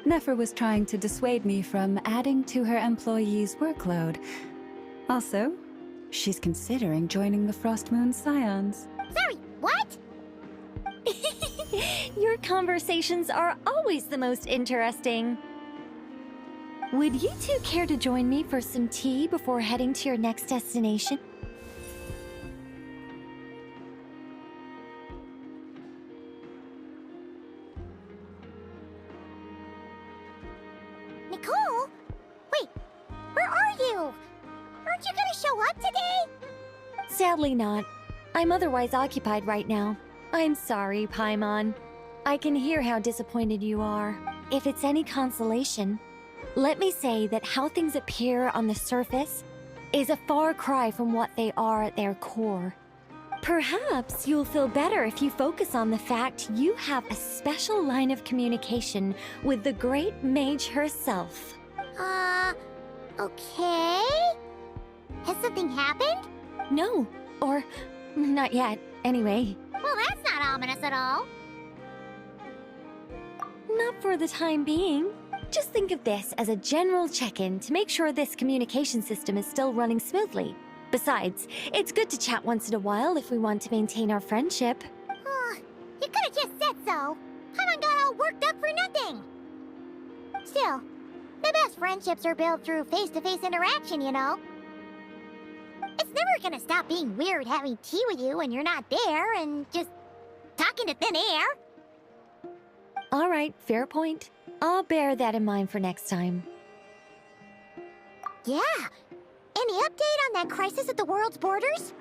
Nefer was trying to dissuade me from adding to her employees' workload. Also, she's considering joining the Frost Moon Scions. Sorry, what? Your conversations are always the most interesting. Would you two care to join me for some tea before heading to your next destination? Nicole? Wait, where are you? Aren't you gonna show up today? Sadly not. I'm otherwise occupied right now. I'm sorry, Paimon. I can hear how disappointed you are. If it's any consolation, let me say that how things appear on the surface is a far cry from what they are at their core. Perhaps you'll feel better if you focus on the fact you have a special line of communication with the great mage herself. Okay? Has something happened? No, or not yet, anyway. Well, that's not ominous at all. Not for the time being. Just think of this as a general check-in to make sure this communication system is still running smoothly. Besides, it's good to chat once in a while if we want to maintain our friendship. You could have just said so. Haven't got all worked up for nothing. Still, the best friendships are built through face-to-face interaction, you know. It's never gonna stop being weird having tea with you when you're not there and just talking to thin air. All right, fair point. I'll bear that in mind for next time. Yeah. Any update on that crisis at the world's borders?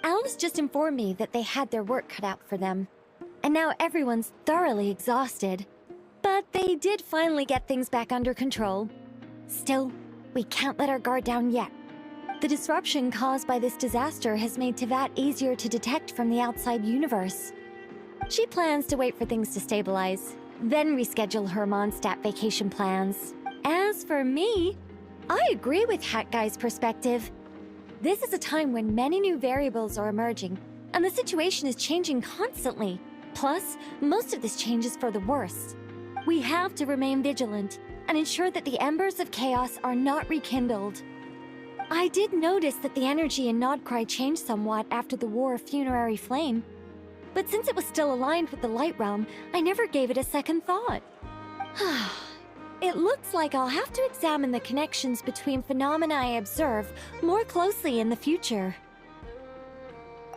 Alice just informed me that they had their work cut out for them. And now everyone's thoroughly exhausted. But they did finally get things back under control. Still, we can't let our guard down yet. The disruption caused by this disaster has made Teyvat easier to detect from the outside universe. She plans to wait for things to stabilize, then reschedule her Mondstadt vacation plans. As for me, I agree with Hat Guy's perspective. This is a time when many new variables are emerging, and the situation is changing constantly. Plus, most of this change is for the worse. We have to remain vigilant and ensure that the embers of chaos are not rekindled. I did notice that the energy in Nodcry changed somewhat after the War of Funerary Flame, but since it was still aligned with the Light Realm, I never gave it a second thought. It looks like I'll have to examine the connections between phenomena I observe more closely in the future.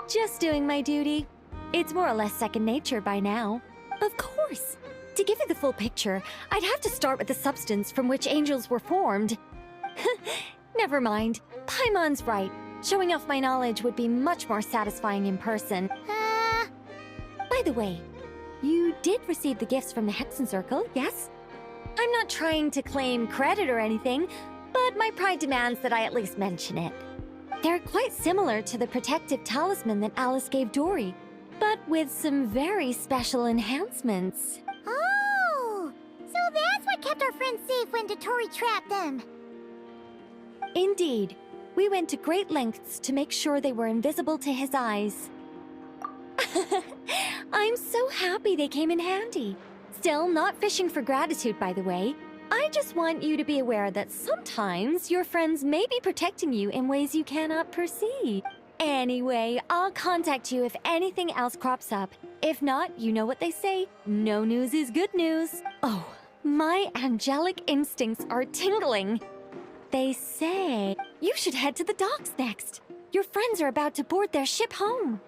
Just doing my duty. It's more or less second nature by now. Of course. To give you the full picture, I'd have to start with the substance from which angels were formed. Never mind. Paimon's right. Showing off my knowledge would be much more satisfying in person. By the way, you did receive the gifts from the Hexen Circle, yes? I'm not trying to claim credit or anything, but my pride demands that I at least mention it. They're quite similar to the protective talisman that Alice gave Dory, but with some very special enhancements. Oh! So that's what kept our friends safe when Dotori trapped them. Indeed. We went to great lengths to make sure they were invisible to his eyes. I'm so happy they came in handy. Still, not fishing for gratitude, by the way. I just want you to be aware that sometimes your friends may be protecting you in ways you cannot perceive. Anyway, I'll contact you if anything else crops up. If not, you know what they say, no news is good news. Oh, my angelic instincts are tingling. They say you should head to the docks next. Your friends are about to board their ship home.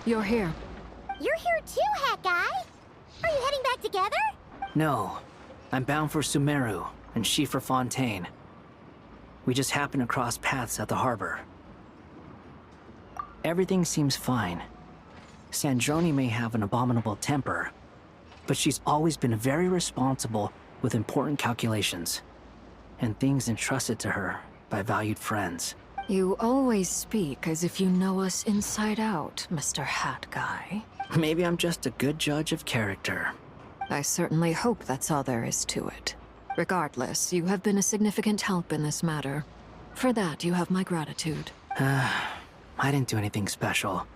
You're here. You're here too, Hat Guy! Are you heading back together? No. I'm bound for Sumeru, and she for Fontaine. We just happened to cross paths at the harbor. Everything seems fine. Sandrone may have an abominable temper, but she's always been very responsible with important calculations, and things entrusted to her by valued friends. You always speak as if you know us inside out, Mr. Hat Guy. Maybe I'm just a good judge of character. I certainly hope that's all there is to it. Regardless, you have been a significant help in this matter. For that, you have my gratitude. I didn't do anything special.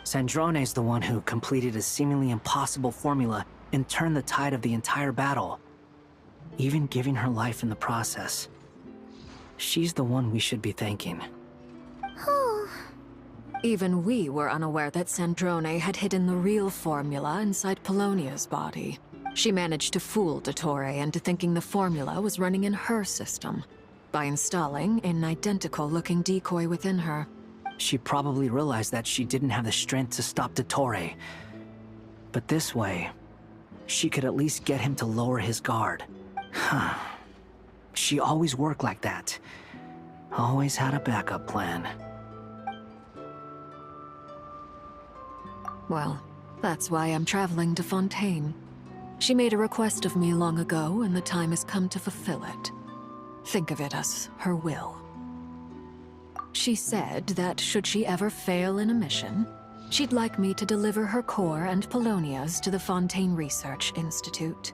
Sandrone's the one who completed a seemingly impossible formula and turned the tide of the entire battle, even giving her life in the process. She's the one we should be thanking. Even we were unaware that Sandrone had hidden the real formula inside Polonia's body. She managed to fool Dottore into thinking the formula was running in her system by installing an identical-looking decoy within her. She probably realized that she didn't have the strength to stop Dottore. But this way, she could at least get him to lower his guard. She always worked like that. Always had a backup plan. Well, that's why I'm traveling to Fontaine. She made a request of me long ago, and the time has come to fulfill it. Think of it as her will. She said that should she ever fail in a mission, she'd like me to deliver her core and Polonia's to the Fontaine Research Institute.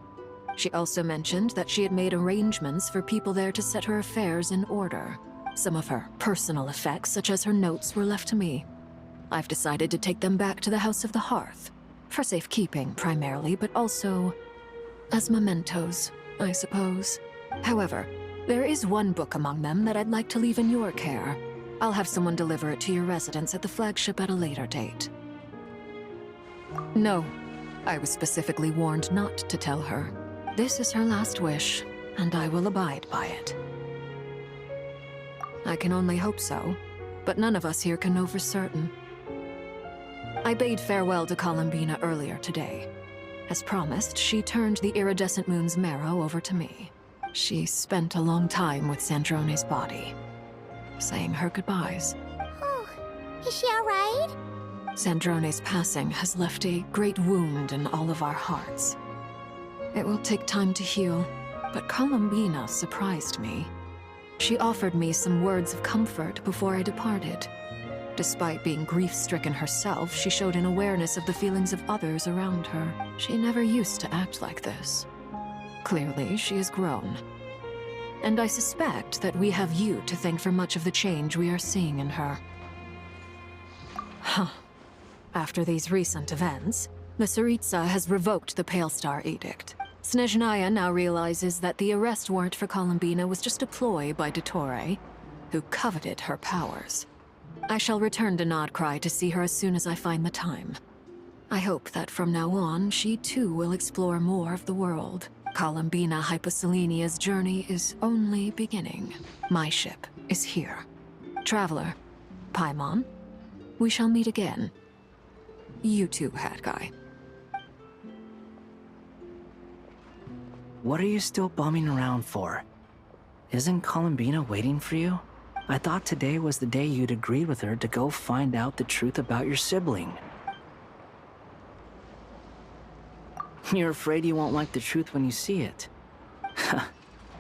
She also mentioned that she had made arrangements for people there to set her affairs in order. Some of her personal effects, such as her notes, were left to me. I've decided to take them back to the House of the Hearth. For safekeeping, primarily, but also as mementos, I suppose. However, there is one book among them that I'd like to leave in your care. I'll have someone deliver it to your residence at the flagship at a later date. No, I was specifically warned not to tell her. This is her last wish, and I will abide by it. I can only hope so, but none of us here can know for certain. I bade farewell to Columbina earlier today. As promised, she turned the iridescent moon's marrow over to me. She spent a long time with Sandrone's body, saying her goodbyes. Oh, is she all right? Sandrone's passing has left a great wound in all of our hearts. It will take time to heal, but Columbina surprised me. She offered me some words of comfort before I departed. Despite being grief-stricken herself, she showed an awareness of the feelings of others around her. She never used to act like this. Clearly, she has grown. And I suspect that we have you to thank for much of the change we are seeing in her. Huh. After these recent events, the Tsaritsa has revoked the Pale Star Edict. Snezhnaya now realizes that the arrest warrant for Columbina was just a ploy by Dottore, who coveted her powers. I shall return to Nodcry to see her as soon as I find the time. I hope that from now on, she too will explore more of the world. Columbina Hyposelenia's journey is only beginning. My ship is here. Traveler, Paimon, we shall meet again. You too, Hat Guy. What are you still bumming around for? Isn't Columbina waiting for you? I thought today was the day you'd agreed with her to go find out the truth about your sibling. You're afraid you won't like the truth when you see it.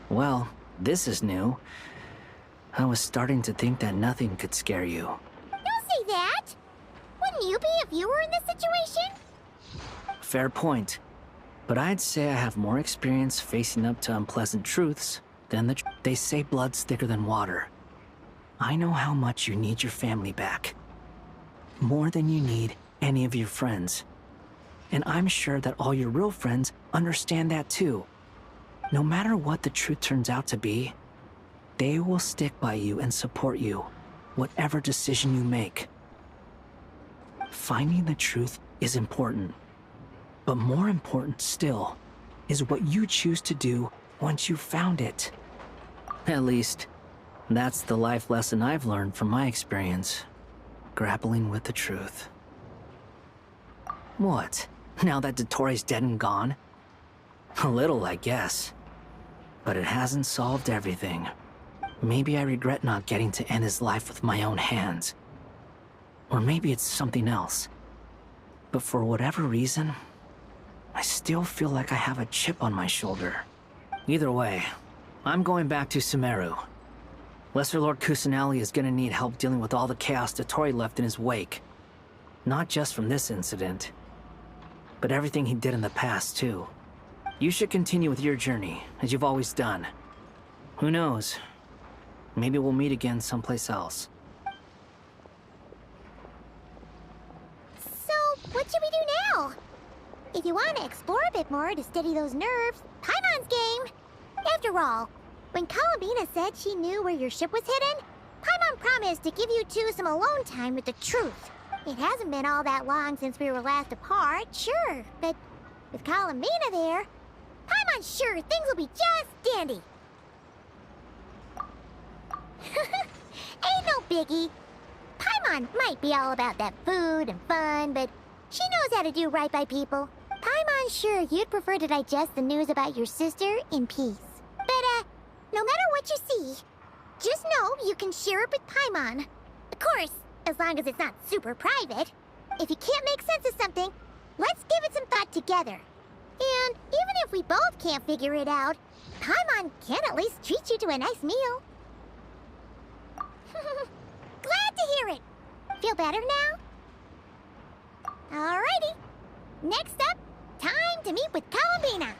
Well, this is new. I was starting to think that nothing could scare you. Don't say that! Wouldn't you be if you were in this situation? Fair point. But I'd say I have more experience facing up to unpleasant truths than they say blood's thicker than water. I know how much you need your family back. More than you need any of your friends. And I'm sure that all your real friends understand that too. No matter what the truth turns out to be, they will stick by you and support you, whatever decision you make. Finding the truth is important. But more important still is what you choose to do once you've found it. At least, that's the life lesson I've learned from my experience, grappling with the truth. What? Now that Dottore's dead and gone? A little, I guess. But it hasn't solved everything. Maybe I regret not getting to end his life with my own hands. Or maybe it's something else. But for whatever reason, I still feel like I have a chip on my shoulder. Either way, I'm going back to Sumeru. Lesser Lord Kusanali is gonna need help dealing with all the chaos Dottore left in his wake. Not just from this incident, but everything he did in the past, too. You should continue with your journey, as you've always done. Who knows? Maybe we'll meet again someplace else. So, what should we do now? If you want to explore a bit more to steady those nerves, Paimon's game! After all, when Columbina said she knew where your ship was hidden, Paimon promised to give you two some alone time with the truth. It hasn't been all that long since we were last apart, sure, but with Columbina there, Paimon's sure things will be just dandy. Ain't no biggie. Paimon might be all about that food and fun, but she knows how to do right by people. Paimon's sure you'd prefer to digest the news about your sister in peace. But, no matter what you see, just know you can share it with Paimon. Of course, as long as it's not super private. If you can't make sense of something, let's give it some thought together. And even if we both can't figure it out, Paimon can at least treat you to a nice meal. Glad to hear it. Feel better now? Alrighty. Next up, time to meet with Columbina.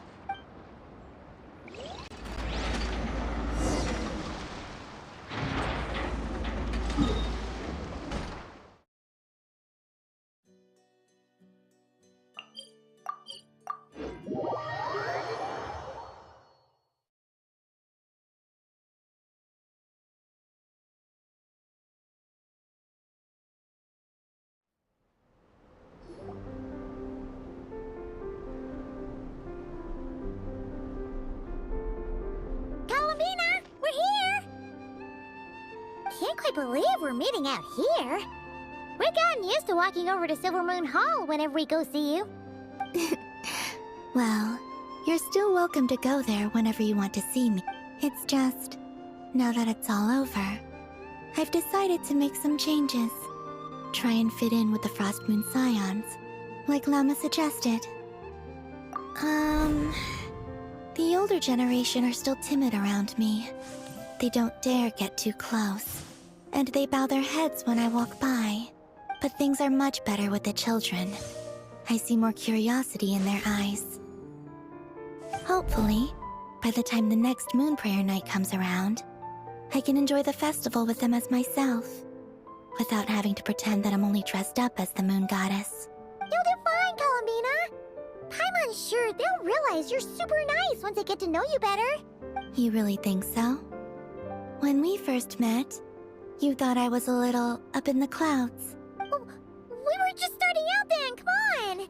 can't quite believe we're meeting out here. We've gotten used to walking over to Silver Moon Hall whenever we go see you. Well, you're still welcome to go there whenever you want to see me. It's just, now that it's all over, I've decided to make some changes. Try and fit in with the Frost Moon Scions, like Llama suggested. The older generation are still timid around me. They don't dare get too close, and they bow their heads when I walk by. But things are much better with the children. I see more curiosity in their eyes. Hopefully, by the time the next Moon Prayer Night comes around, I can enjoy the festival with them as myself, without having to pretend that I'm only dressed up as the Moon Goddess. You'll do fine, Columbina. Paimon's sure they'll realize you're super nice once they get to know you better. You really think so? When we first met, you thought I was a little up in the clouds. Oh, we were just starting out then, come on!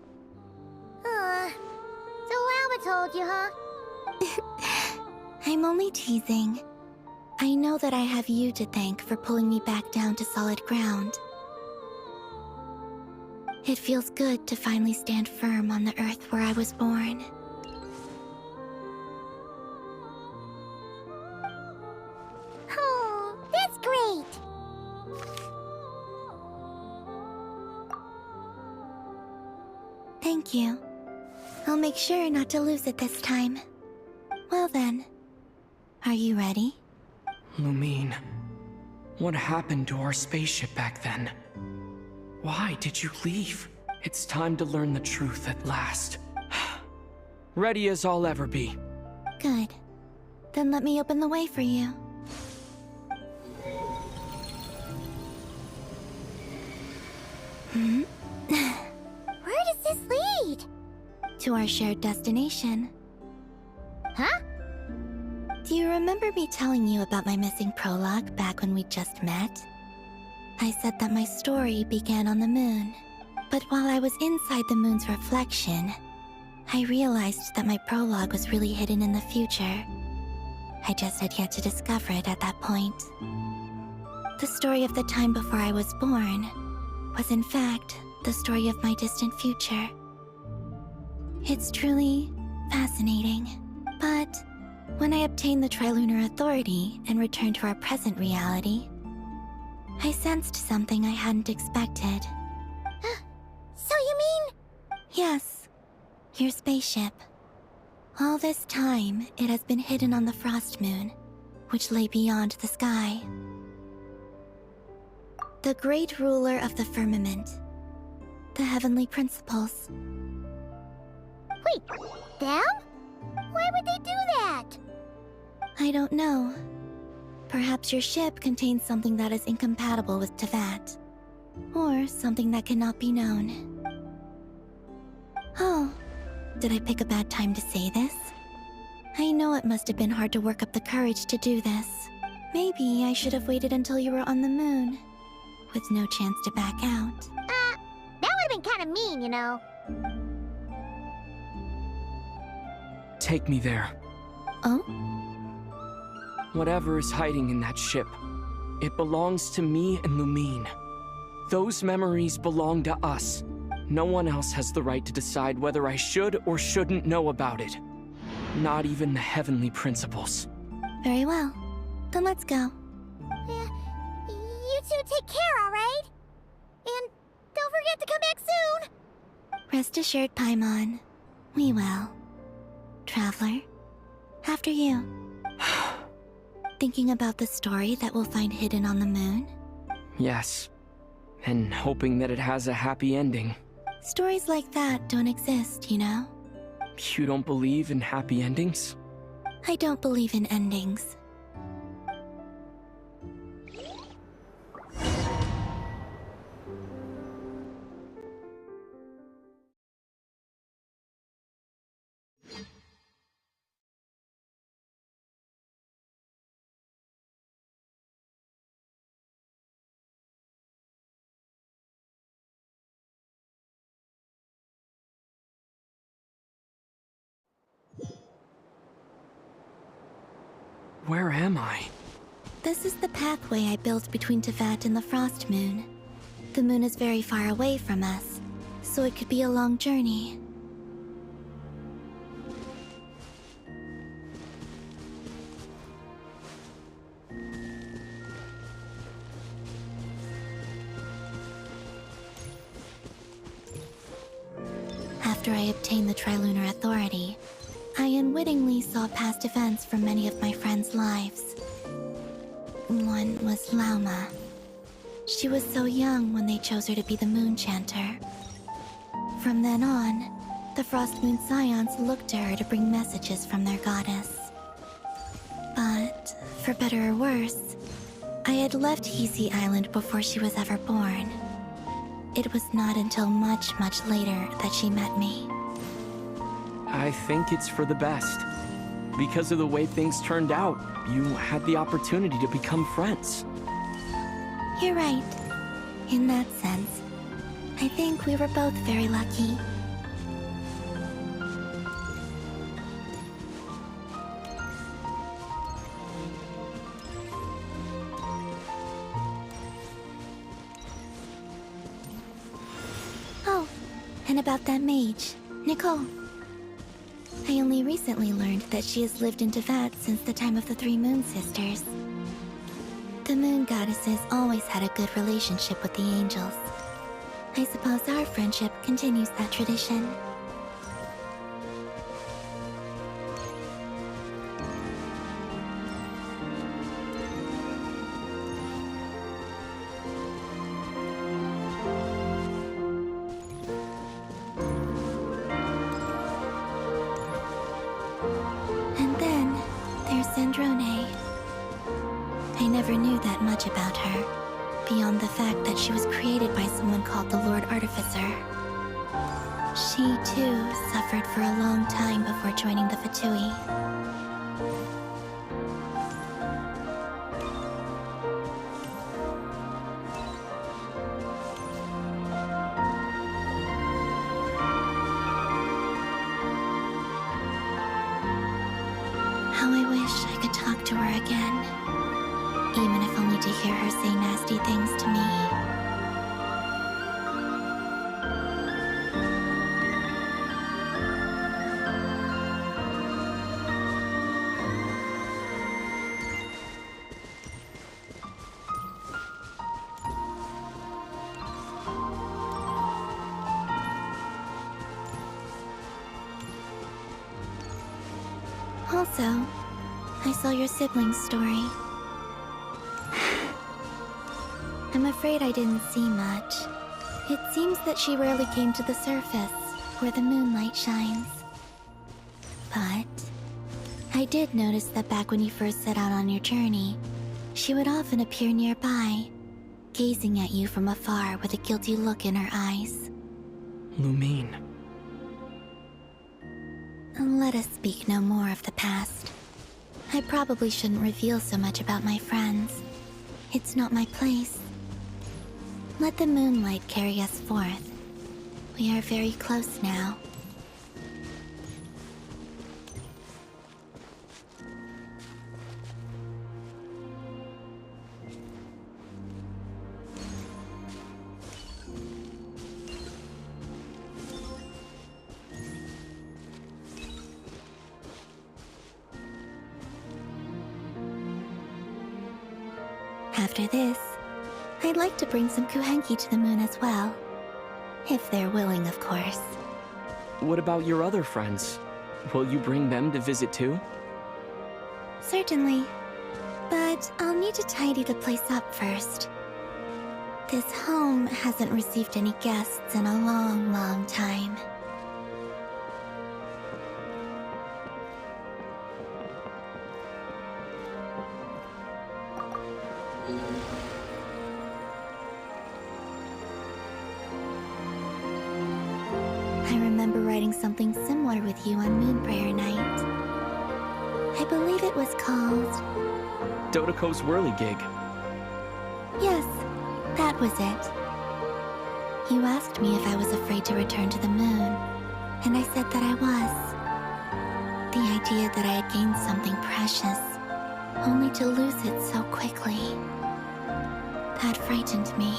So Alma told you, huh? I'm only teasing. I know that I have you to thank for pulling me back down to solid ground. It feels good to finally stand firm on the earth where I was born. Oh, that's great! Thank you. I'll make sure not to lose it this time. Well then, are you ready? Lumine, what happened to our spaceship back then? Why did you leave? It's time to learn the truth at last. Ready as I'll ever be. Good. Then let me open the way for you. Where does this lead? To our shared destination. Huh? Do you remember me telling you about my missing prologue back when we just met? I said that my story began on the moon. But while I was inside the moon's reflection, I realized that my prologue was really hidden in the future. I just had yet to discover it at that point. The story of the time before I was born was in fact the story of my distant future. It's truly fascinating. But when I obtained the Trilunar Authority and returned to our present reality, I sensed something I hadn't expected. So you mean... Yes, your spaceship. All this time, it has been hidden on the Frost Moon, which lay beyond the sky. The great ruler of the firmament. The heavenly principles. Wait, them? Why would they do that? I don't know. Perhaps your ship contains something that is incompatible with Tevat. Or something that cannot be known. Oh, did I pick a bad time to say this? I know it must have been hard to work up the courage to do this. Maybe I should have waited until you were on the moon, with no chance to back out. That would have been kind of mean, you know. Take me there. Oh? Whatever is hiding in that ship, it belongs to me and Lumine. Those memories belong to us. No one else has the right to decide whether I should or shouldn't know about it. Not even the heavenly principles. Very well. Then let's go. Yeah, you two take care, alright? And don't forget to come back soon! Rest assured, Paimon. We will. Traveler, after you. Thinking about the story that we'll find hidden on the moon? Yes. And hoping that it has a happy ending. Stories like that don't exist, you know? You don't believe in happy endings? I don't believe in endings. Where am I? This is the pathway I built between Teyvat and the Frost Moon. The moon is very far away from us, so it could be a long journey. After I obtained the Trilunar Authority, I unwittingly saw past events from many of my friends' lives. One was Lauma. She was so young when they chose her to be the Moon Chanter. From then on, the Frost Moon Scions looked to her to bring messages from their goddess. But, for better or worse, I had left Hisi Island before she was ever born. It was not until much, much later that she met me. I think it's for the best. Because of the way things turned out, you had the opportunity to become friends. You're right. In that sense, I think we were both very lucky. Oh, and about that mage, Nicole. I only recently learned that she has lived in Teyvat since the time of the Three Moon Sisters. The Moon Goddesses always had a good relationship with the angels. I suppose our friendship continues that tradition. And then there's Sandrone. I never knew that much about her, beyond the fact that she was created by someone called the Lord Artificer. She, too, suffered for a long time before joining the Fatui. How I wish I could talk to her again. Even if only to hear her say nasty things to me. Also, I saw your siblings' story. I'm afraid I didn't see much. It seems that she rarely came to the surface, where the moonlight shines. But I did notice that back when you first set out on your journey, she would often appear nearby, gazing at you from afar with a guilty look in her eyes. Lumine. Let us speak no more of the past. I probably shouldn't reveal so much about my friends. It's not my place. Let the moonlight carry us forth. We are very close now. After this, I'd like to bring some Kuhenki to the moon as well. If they're willing, of course. What about your other friends? Will you bring them to visit too? Certainly. But I'll need to tidy the place up first. This home hasn't received any guests in a long, long time. I remember writing something similar with you on Moon Prayer Night. I believe it was called... Dodoko's Whirligig. Yes, that was it. You asked me if I was afraid to return to the moon, and I said that I was. The idea that I had gained something precious, only to lose it so quickly. That frightened me.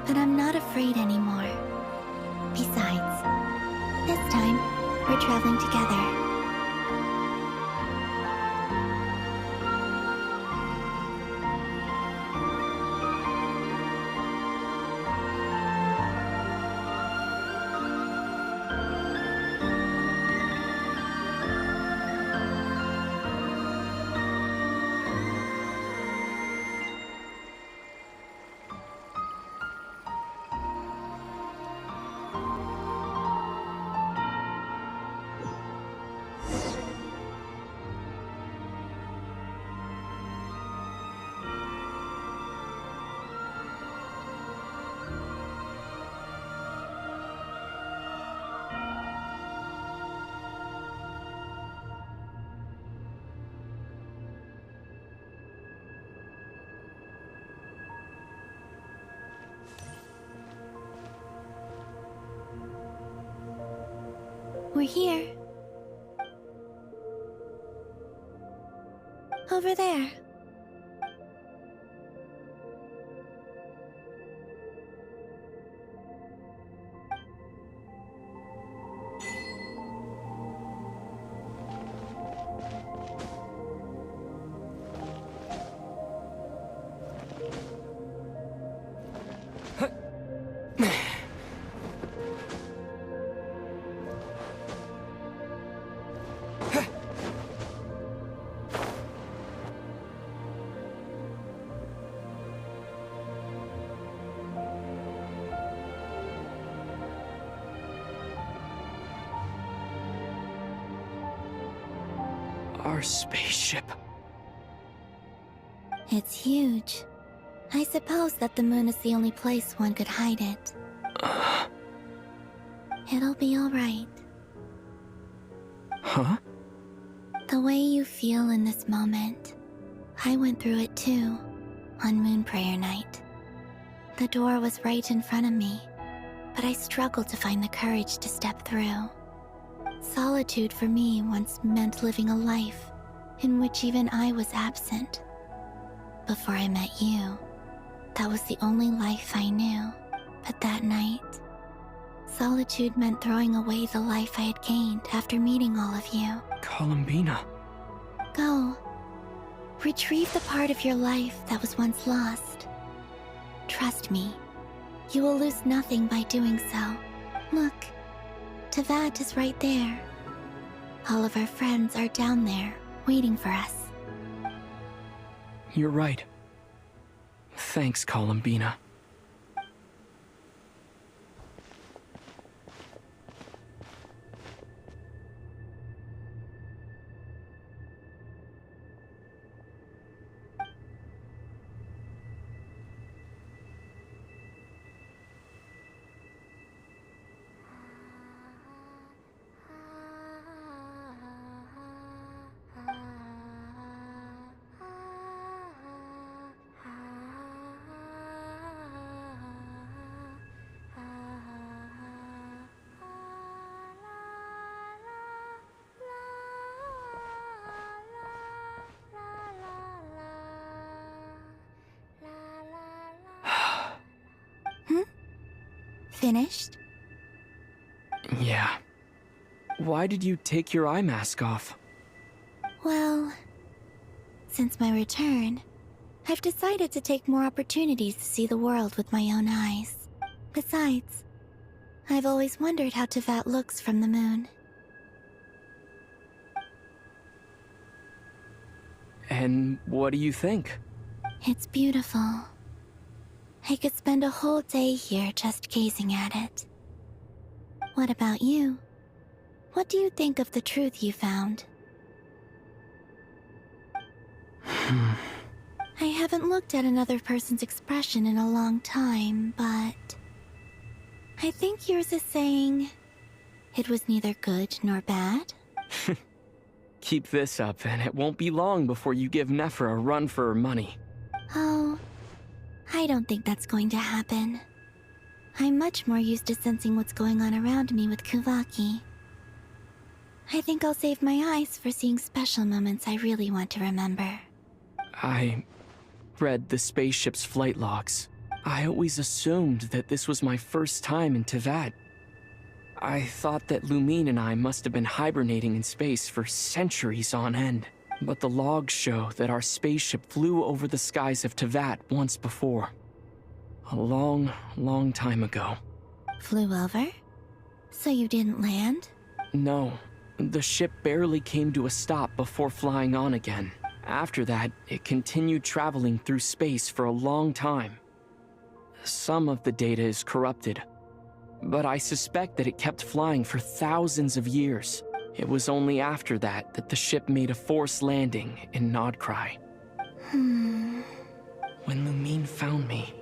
But I'm not afraid anymore. Besides, this time, we're traveling together. We're here. Over there. Our spaceship. It's huge. I suppose that the moon is the only place one could hide it. It'll be all right. Huh? The way you feel in this moment, I went through it too, on Moon Prayer Night. The door was right in front of me, but I struggled to find the courage to step through. Solitude for me once meant living a life in which even I was absent. Before I met you, that was the only life I knew. But that night, solitude meant throwing away the life I had gained after meeting all of you. Columbina. Go. Retrieve the part of your life that was once lost. Trust me, you will lose nothing by doing so. Look, Teyvat is right there. All of our friends are down there, waiting for us. You're right. Thanks, Columbina. Finished? Yeah. Why did you take your eye mask off? Well, since my return, I've decided to take more opportunities to see the world with my own eyes. Besides, I've always wondered how Teyvat looks from the moon. And what do you think? It's beautiful. I could spend a whole day here just gazing at it. What about you? What do you think of the truth you found? I haven't looked at another person's expression in a long time, but I think yours is saying it was neither good nor bad. Keep this up, and it won't be long before you give Nephra a run for her money. Oh, I don't think that's going to happen. I'm much more used to sensing what's going on around me with Kuvaki. I think I'll save my eyes for seeing special moments I really want to remember. I read the spaceship's flight logs. I always assumed that this was my first time in Teyvat. I thought that Lumine and I must have been hibernating in space for centuries on end. But the logs show that our spaceship flew over the skies of Teyvat once before. A long, long time ago. Flew over? So you didn't land? No, the ship barely came to a stop before flying on again. After that, it continued traveling through space for a long time. Some of the data is corrupted, but I suspect that it kept flying for thousands of years. It was only after that that the ship made a forced landing in Nodcry. When Lumine found me,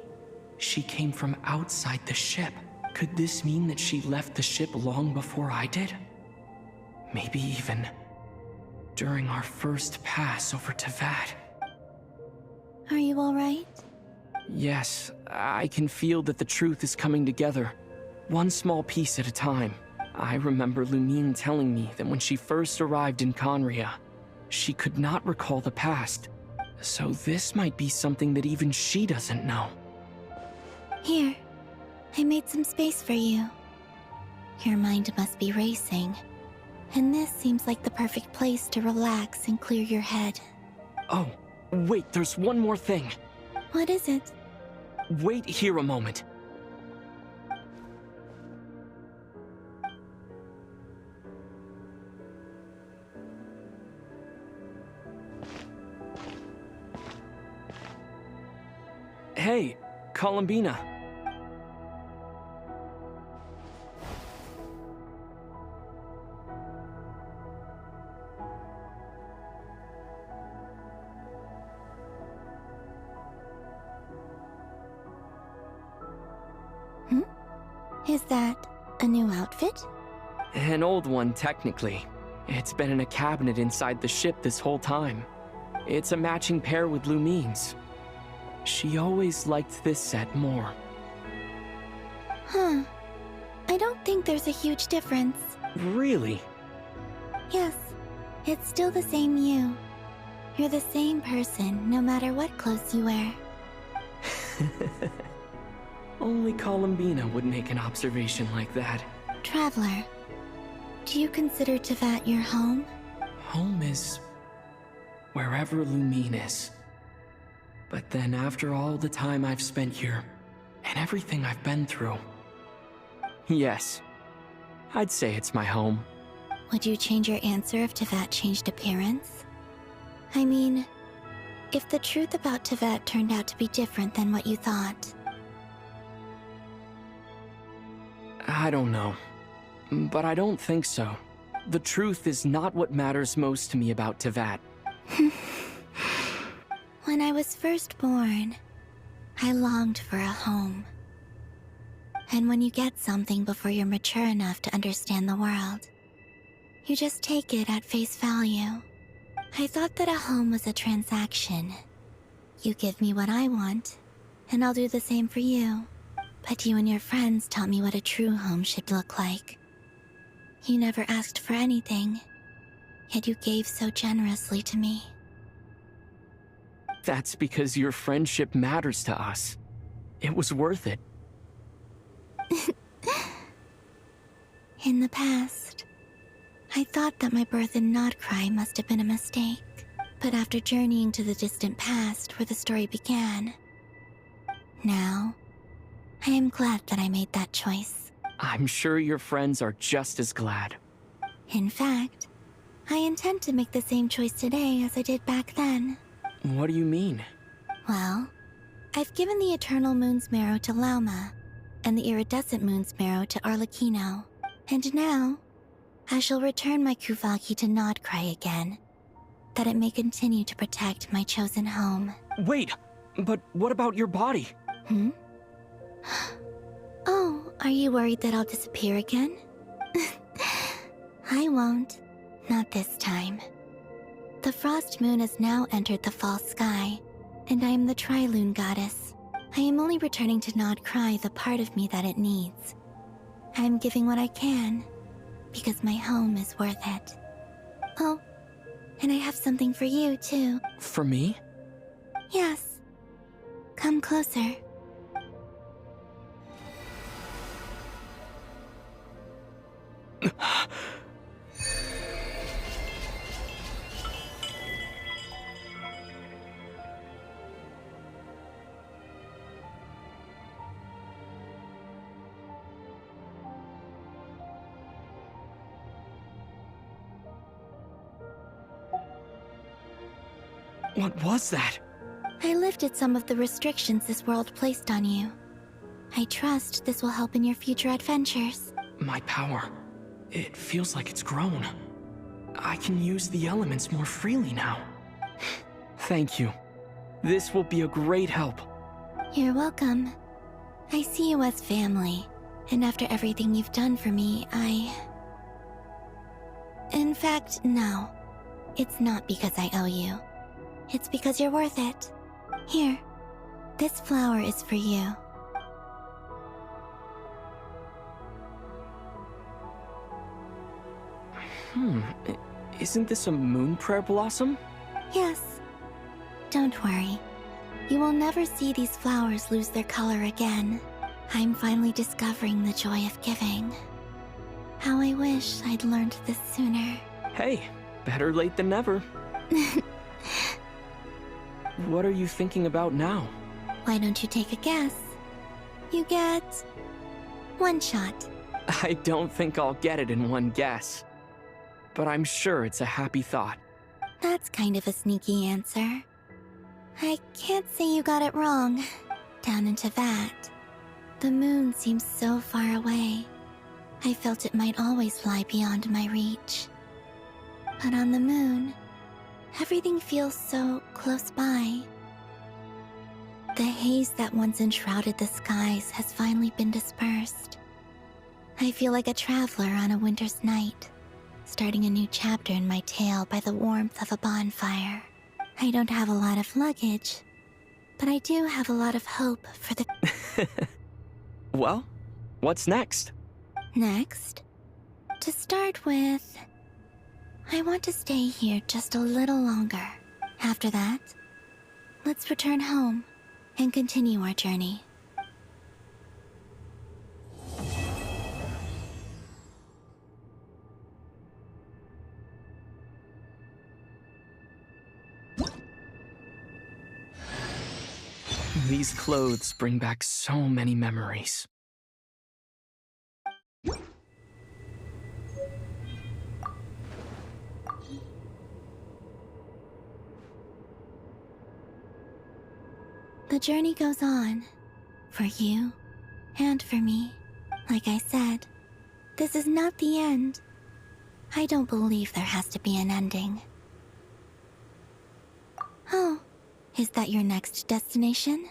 she came from outside the ship. Could this mean that she left the ship long before I did? Maybe even during our first pass over Teyvat. Are you alright? Yes, I can feel that the truth is coming together, one small piece at a time. I remember Lumine telling me that when she first arrived in Conria, she could not recall the past. So this might be something that even she doesn't know. Here, I made some space for you. Your mind must be racing, and this seems like the perfect place to relax and clear your head. Oh, wait, there's one more thing. What is it? Wait here a moment. Hey, Columbina. Is that a new outfit? An old one, technically. It's been in a cabinet inside the ship this whole time. It's a matching pair with Lumine's. She always liked this set more. Huh. I don't think there's a huge difference. Really? Yes. It's still the same you. You're the same person, no matter what clothes you wear. Only Columbina would make an observation like that. Traveler, do you consider Teyvat your home? Home is wherever Lumine is. But then after all the time I've spent here, and everything I've been through, yes, I'd say it's my home. Would you change your answer if Teyvat changed appearance? I mean, if the truth about Teyvat turned out to be different than what you thought. I don't know, but I don't think so. The truth is not what matters most to me about Teyvat. When I was first born, I longed for a home. And when you get something before you're mature enough to understand the world, you just take it at face value. I thought that a home was a transaction. You give me what I want, and I'll do the same for you. But you and your friends taught me what a true home should look like. You never asked for anything, yet you gave so generously to me. That's because your friendship matters to us. It was worth it. In the past, I thought that my birth in Nodcry must have been a mistake. But after journeying to the distant past where the story began, now, I am glad that I made that choice. I'm sure your friends are just as glad. In fact, I intend to make the same choice today as I did back then. What do you mean? Well, I've given the Eternal Moon's Marrow to Lauma, and the Iridescent Moon's Marrow to Arlecchino. And now, I shall return my Kuvagi to Nodcry again, that it may continue to protect my chosen home. Wait, but what about your body? Oh, are you worried that I'll disappear again? I won't. Not this time. The Frost Moon has now entered the false sky, and I am the Trilune Goddess. I am only returning to Nodcry the part of me that it needs. I am giving what I can, because my home is worth it. Oh, and I have something for you, too. For me? Yes. Come closer. What was that? I lifted some of the restrictions this world placed on you. I trust this will help in your future adventures. My power. It feels like it's grown. I can use the elements more freely now. Thank you. This will be a great help. You're welcome. I see you as family, and after everything you've done for me, In fact, no. It's not because I owe you. It's because you're worth it. Here, this flower is for you. Isn't this a moon prayer blossom? Yes. Don't worry. You will never see these flowers lose their color again. I'm finally discovering the joy of giving. How I wish I'd learned this sooner. Hey, better late than never. What are you thinking about now? Why don't you take a guess? You get... one shot. I don't think I'll get it in one guess. But I'm sure it's a happy thought. That's kind of a sneaky answer. I can't say you got it wrong. Down into that. The moon seems so far away. I felt it might always lie beyond my reach. But on the moon, everything feels so close by. The haze that once enshrouded the skies has finally been dispersed. I feel like a traveler on a winter's night, starting a new chapter in my tale by the warmth of a bonfire. I don't have a lot of luggage, but I do have a lot of hope for the... Well, what's next? Next? To start with, I want to stay here just a little longer. After that, let's return home and continue our journey. These clothes bring back so many memories. The journey goes on, for you and for me. Like I said, this is not the end. I don't believe there has to be an ending. Oh, is that your next destination?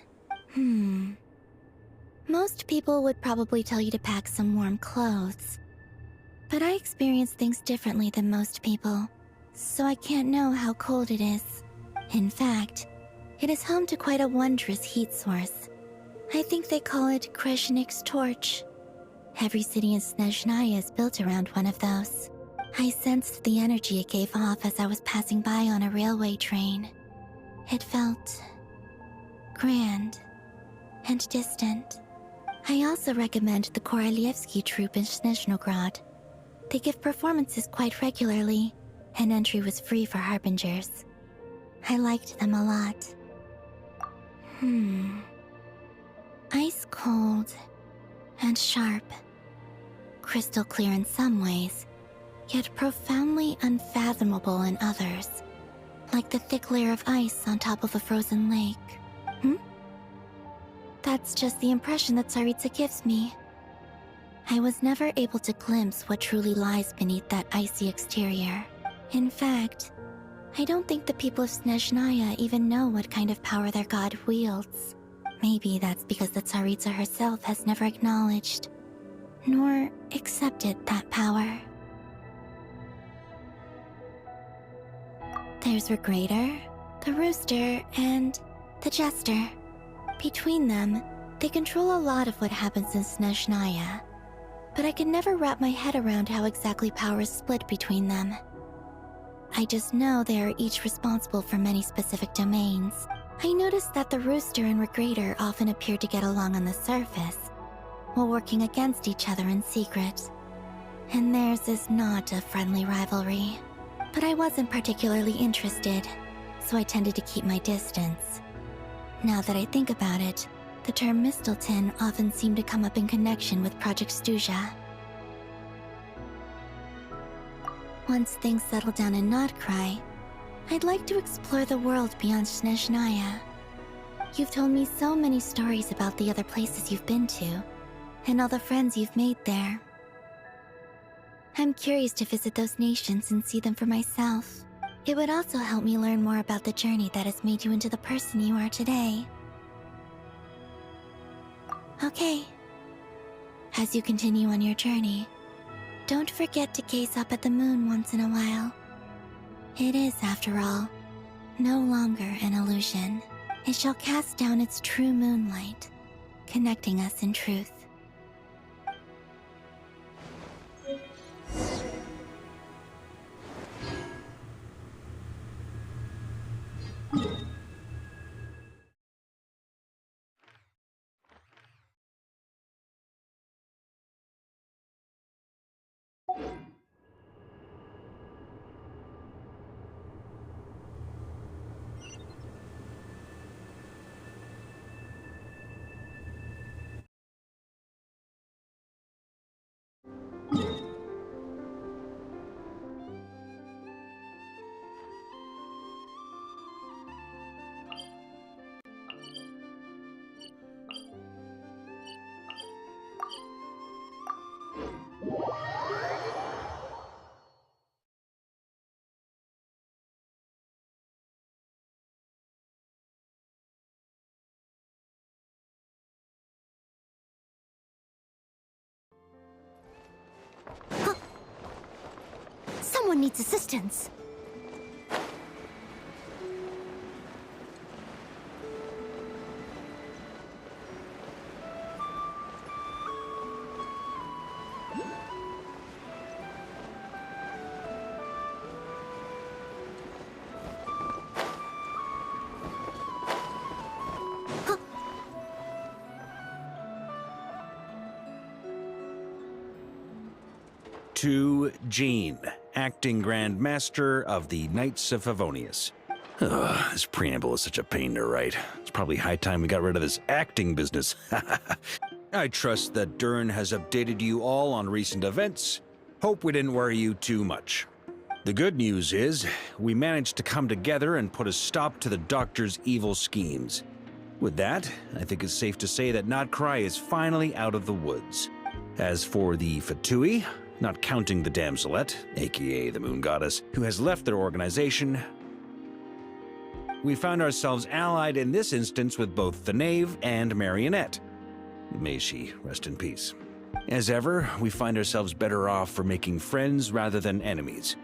Most people would probably tell you to pack some warm clothes. But I experience things differently than most people, so I can't know how cold it is. In fact, it is home to quite a wondrous heat source. I think they call it Kreshnik's torch. Every city in Snezhnaya is built around one of those. I sensed the energy it gave off as I was passing by on a railway train. It felt grand and distant. I also recommend the Korolievsky troupe in Snezhnograd. They give performances quite regularly, and entry was free for harbingers. I liked them a lot. Ice cold and sharp. Crystal clear in some ways, yet profoundly unfathomable in others. Like the thick layer of ice on top of a frozen lake. That's just the impression that Tsaritsa gives me. I was never able to glimpse what truly lies beneath that icy exterior. In fact, I don't think the people of Snezhnaya even know what kind of power their god wields. Maybe that's because the Tsaritsa herself has never acknowledged, nor accepted that power. There's Regrator, the Rooster, and the Jester. Between them, they control a lot of what happens in Snezhnaya. but I could never wrap my head around how exactly power is split between them. I just know they are each responsible for many specific domains. I noticed that the Rooster and Regrator often appeared to get along on the surface, while working against each other in secret. And theirs is not a friendly rivalry. But I wasn't particularly interested, so I tended to keep my distance. Now that I think about it, the term Mistelton often seemed to come up in connection with Project Stuja. Once things settle down in Notcry, I'd like to explore the world beyond Snezhnaya. You've told me so many stories about the other places you've been to, and all the friends you've made there. I'm curious to visit those nations and see them for myself. It would also help me learn more about the journey that has made you into the person you are today. Okay. As you continue on your journey, don't forget to gaze up at the moon once in a while. It is, after all, no longer an illusion. It shall cast down its true moonlight, connecting us in truth. Someone needs assistance. To Jean, acting Grand Master of the Knights of Favonius. Ugh, this preamble is such a pain to write. It's probably high time we got rid of this acting business. I trust that Dern has updated you all on recent events. Hope we didn't worry you too much. The good news is, we managed to come together and put a stop to the Doctor's evil schemes. With that, I think it's safe to say that Notcry is finally out of the woods. As for the Fatui, not counting the Damselette, aka the Moon Goddess, who has left their organization, we found ourselves allied in this instance with both the Knave and Marionette. May she rest in peace. As ever, we find ourselves better off for making friends rather than enemies.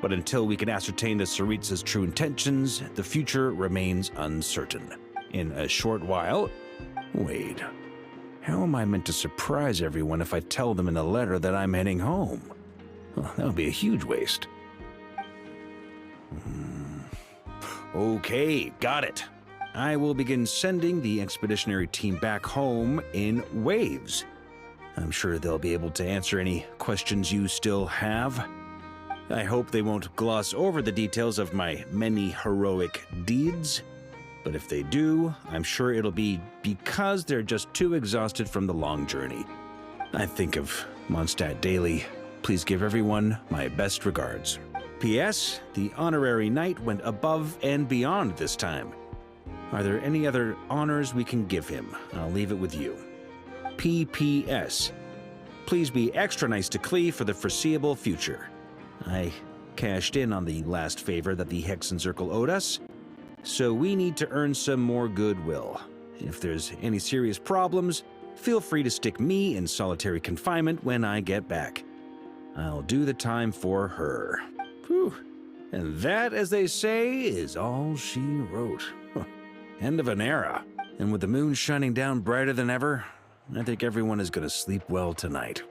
But until we can ascertain the Tsaritsa's true intentions, the future remains uncertain. In a short while... Wait. How am I meant to surprise everyone if I tell them in the letter that I'm heading home? Well, that would be a huge waste. Okay, got it. I will begin sending the expeditionary team back home in waves. I'm sure they'll be able to answer any questions you still have. I hope they won't gloss over the details of my many heroic deeds. But if they do, I'm sure it'll be because they're just too exhausted from the long journey. I think of Mondstadt daily. Please give everyone my best regards. P.S. The honorary knight went above and beyond this time. Are there any other honors we can give him? I'll leave it with you. P.P.S. Please be extra nice to Klee for the foreseeable future. I cashed in on the last favor that the Hexen Circle owed us, so we need to earn some more goodwill. If there's any serious problems, feel free to stick me in solitary confinement when I get back. I'll do the time for her. Whew. And that, as they say, is all she wrote. End of an era. And with the moon shining down brighter than ever, I think everyone is going to sleep well tonight.